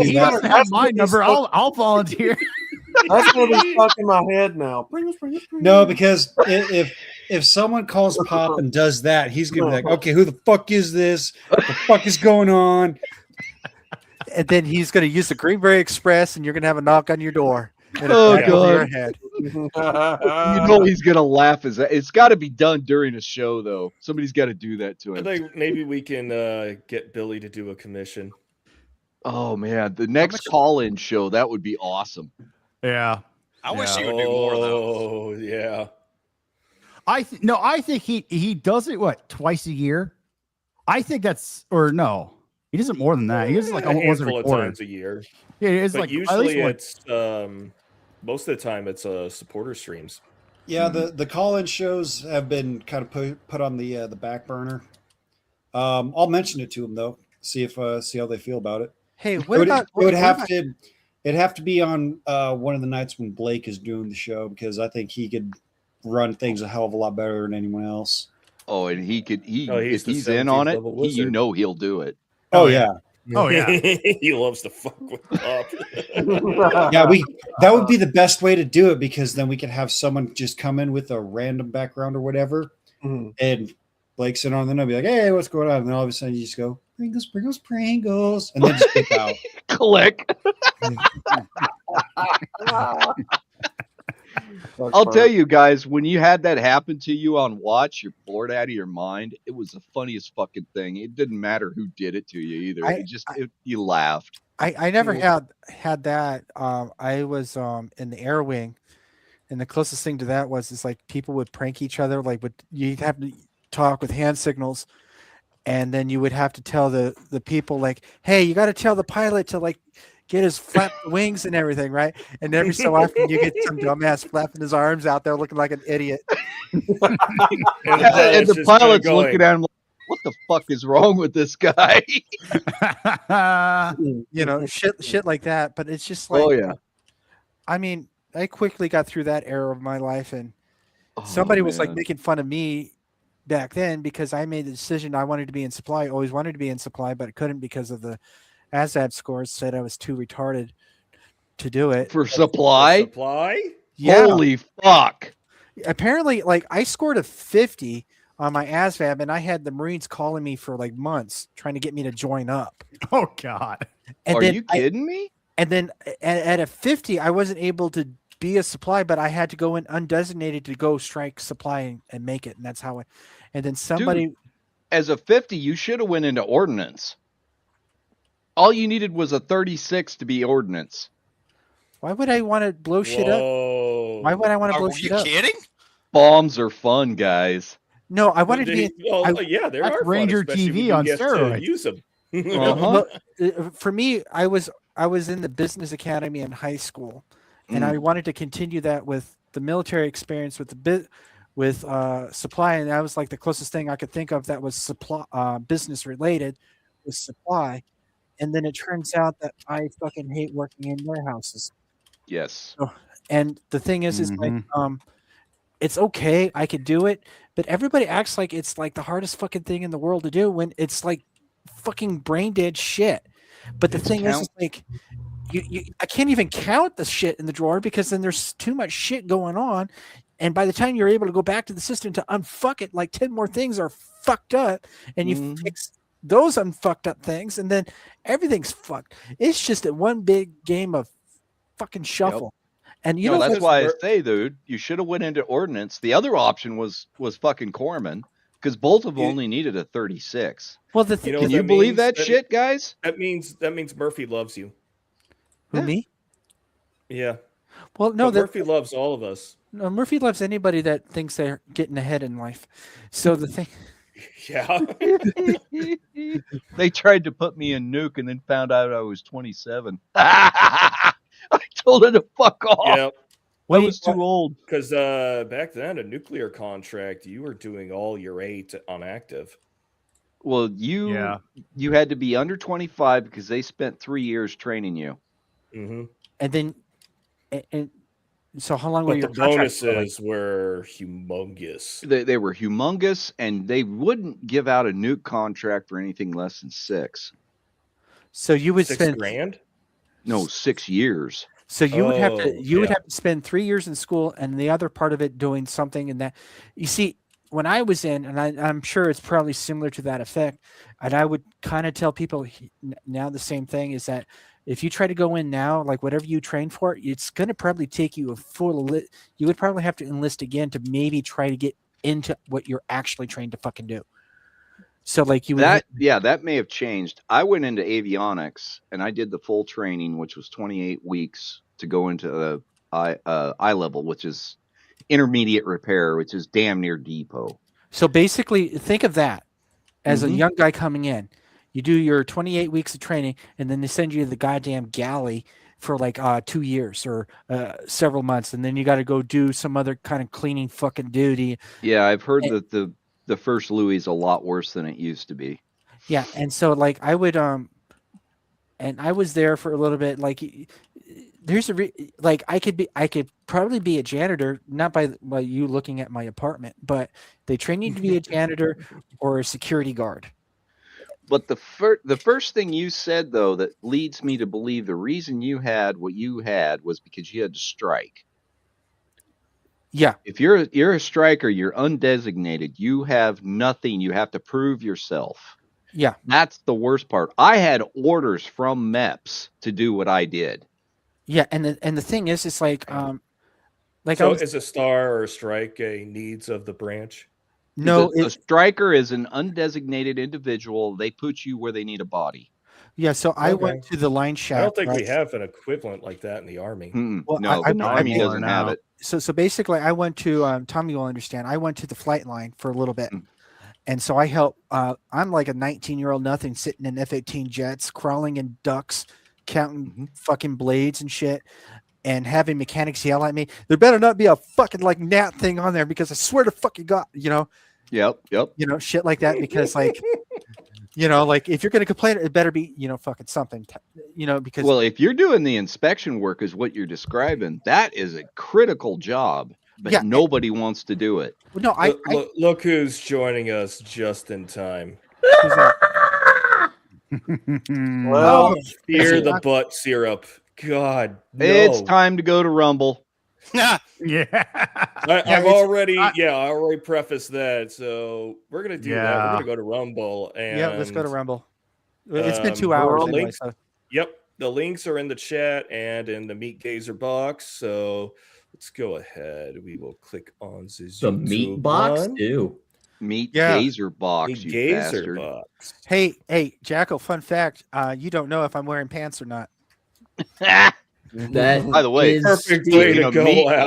He doesn't have my number. I'll volunteer. That's gonna be stuck in my head now. Pringles, Pringles, Pringles. No, because if someone calls Pop and does that, he's gonna be like, okay, who the fuck is this? What the fuck is going on? And then he's going to use the Greenberry Express, and you're going to have a knock on your door. Oh, God. Your head. You know he's gonna laugh. It's got to be done during a show, though. Somebody's got to do that to I him. think maybe we can get Billy to do a commission. Oh man, the next call-in show, that would be awesome. Yeah. I wish he would do more though. Oh yeah. I think he does it twice a year. I think that's no. He does it more than that. He does it like a almost handful every of quarter. times a year. Yeah, it's But like usually at least it's most of the time it's supporter streams. Yeah, the call-in shows have been kind of put on the back burner. I'll mention it to them though. See how they feel about it. Hey, It'd have to be on one of the nights when Blake is doing the show because I think he could run things a hell of a lot better than anyone else. Oh, and if the he's in on 17th it, level wizard. he'll do it. Oh yeah. Oh yeah. He loves to fuck with Pop. Yeah, that would be the best way to do it because then we could have someone just come in with a random background or whatever, and Blake's in on the note, be like, "Hey, what's going on?" And then all of a sudden you just go, "Pringles, Pringles, Pringles," and then just flip out. Click. I'll tell you guys, when you had that happen to you on watch, you're bored out of your mind. It was the funniest fucking thing. It didn't matter who did it to you either. You laughed. I never had that. I was in the air wing, and the closest thing to that was like people would prank each other. Like you'd have to talk with hand signals, and then you would have to tell the people like, hey, you got to tell the pilot to like get his flap wings and everything, right? And every so often you get some dumbass flapping his arms out there looking like an idiot. And the pilot's looking at him like, what the fuck is wrong with this guy? You know, shit like that. But it's just like, oh yeah. I mean, I quickly got through that era of my life, and somebody was like making fun of me back then because I made the decision I wanted to be in supply, always wanted to be in supply, but couldn't because of the ASVAB scores. Said I was too retarded to do it. For supply? Yeah. Holy fuck. Apparently, like I scored a 50 on my ASVAB, and I had the Marines calling me for like months trying to get me to join up. Oh God. And Are then you kidding me? And then at a 50, I wasn't able to be a supply, but I had to go in undesignated to go strike supply and make it. And that's how and then somebody. Dude, as a 50, you should have went into ordnance. All you needed was a 36 to be ordnance. Why would I want to blow shit up? Why would I want to blow shit up? Are you kidding? Bombs are fun, guys. No, I wanted to be. Yeah, there that's are Ranger fun, especially TV when on you get to steroids. use them. Well, for me, I was in the business academy in high school, and I wanted to continue that with the military experience with supply, and that was like the closest thing I could think of that was supply, business related, was supply. And then it turns out that I fucking hate working in warehouses. Yes. So, and the thing is like, it's okay, I could do it, but everybody acts like it's like the hardest fucking thing in the world to do when it's like fucking brain dead shit. But the thing is like, I can't even count the shit in the drawer because then there's too much shit going on. And by the time you're able to go back to the system to unfuck it, like 10 more things are fucked up, and you fix those unfucked up things, and then everything's fucked. It's just a one big game of fucking shuffle. And you know that's why I say, dude, you should have went into ordnance. The other option was fucking corpsman, because both of them only needed a 36. Well, can you believe that shit, guys? That means Murphy loves you. Who, me? Yeah. Well, no, Murphy loves all of us. No, Murphy loves anybody that thinks they're getting ahead in life. So the thing. Yeah. They tried to put me in nuke and then found out I was 27. I told her to fuck off. Yeah. I was too old. Because back then, a nuclear contract, you were doing all your 8 on active. Well, you had to be under 25 because they spent 3 years training you. Mm-hmm. And then, and so how long were your the bonuses were humongous. They were humongous, and they wouldn't give out a nuke contract for anything less than 6. So you would spend $6,000? No, 6 years. So you would have to would have to spend 3 years in school, and the other part of it doing something in that. You see, when I was in, and I'm sure it's probably similar to that effect, and I would kind of tell people now the same thing is that if you try to go in now, like whatever you train for, it's going to probably take you you would probably have to enlist again to maybe try to get into what you're actually trained to fucking do. So like you would that may have changed. I went into avionics and I did the full training, which was 28 weeks to go into the I level, which is intermediate repair, which is damn near depot. So basically think of that as a young guy coming in. You do your 28 weeks of training, and then they send you to the goddamn galley for like 2 years or several months, and then you got to go do some other kind of cleaning fucking duty. Yeah, I've heard that the first Louis is a lot worse than it used to be. Yeah, and so like I would and I was there for a little bit. Like there's like I could probably be a janitor, not by you looking at my apartment, but they train you to be a janitor or a security guard. But the first thing you said, though, that leads me to believe the reason you had what you had was because you had to strike. Yeah. If you're a striker, you're undesignated. You have nothing. You have to prove yourself. Yeah. That's the worst part. I had orders from MEPS to do what I did. Yeah, and the thing is, it's like so is a star or a strike a needs of the branch? No, a striker is an undesignated individual. They put you where they need a body. Yeah, so I went to the line shaft. I don't think we have an equivalent like that in the Army. Well, no, the Army doesn't have it. So basically, I went to Tommy will understand. I went to the flight line for a little bit, And so I help. I'm like a 19-year-old nothing sitting in F-18 jets, crawling in ducks, counting fucking blades and shit, and having mechanics yell at me. There better not be a fucking like gnat thing on there because I swear to fucking God, Yep. Shit like that because like, like if you're going to complain, it better be, fucking something, because. Well, if you're doing the inspection work is what you're describing, that is a critical job, but nobody wants to do it. No, look who's joining us just in time. Who's that? Well, fear the butt syrup. God, no. It's time to go to Rumble. Yeah. I already prefaced that. So we're going to do that. We're going to go to Rumble. And, let's go to Rumble. It's been 2 hours anyway. So. Yep. The links are in the chat and in the Meat Gazer box. So let's go ahead. We will click on the meat box. Ew. Meat Gazer box. Meat you Gazer bastard. box. Hey, Jackal. Fun fact: you don't know if I'm wearing pants or not. That by the way, perfect way to go out.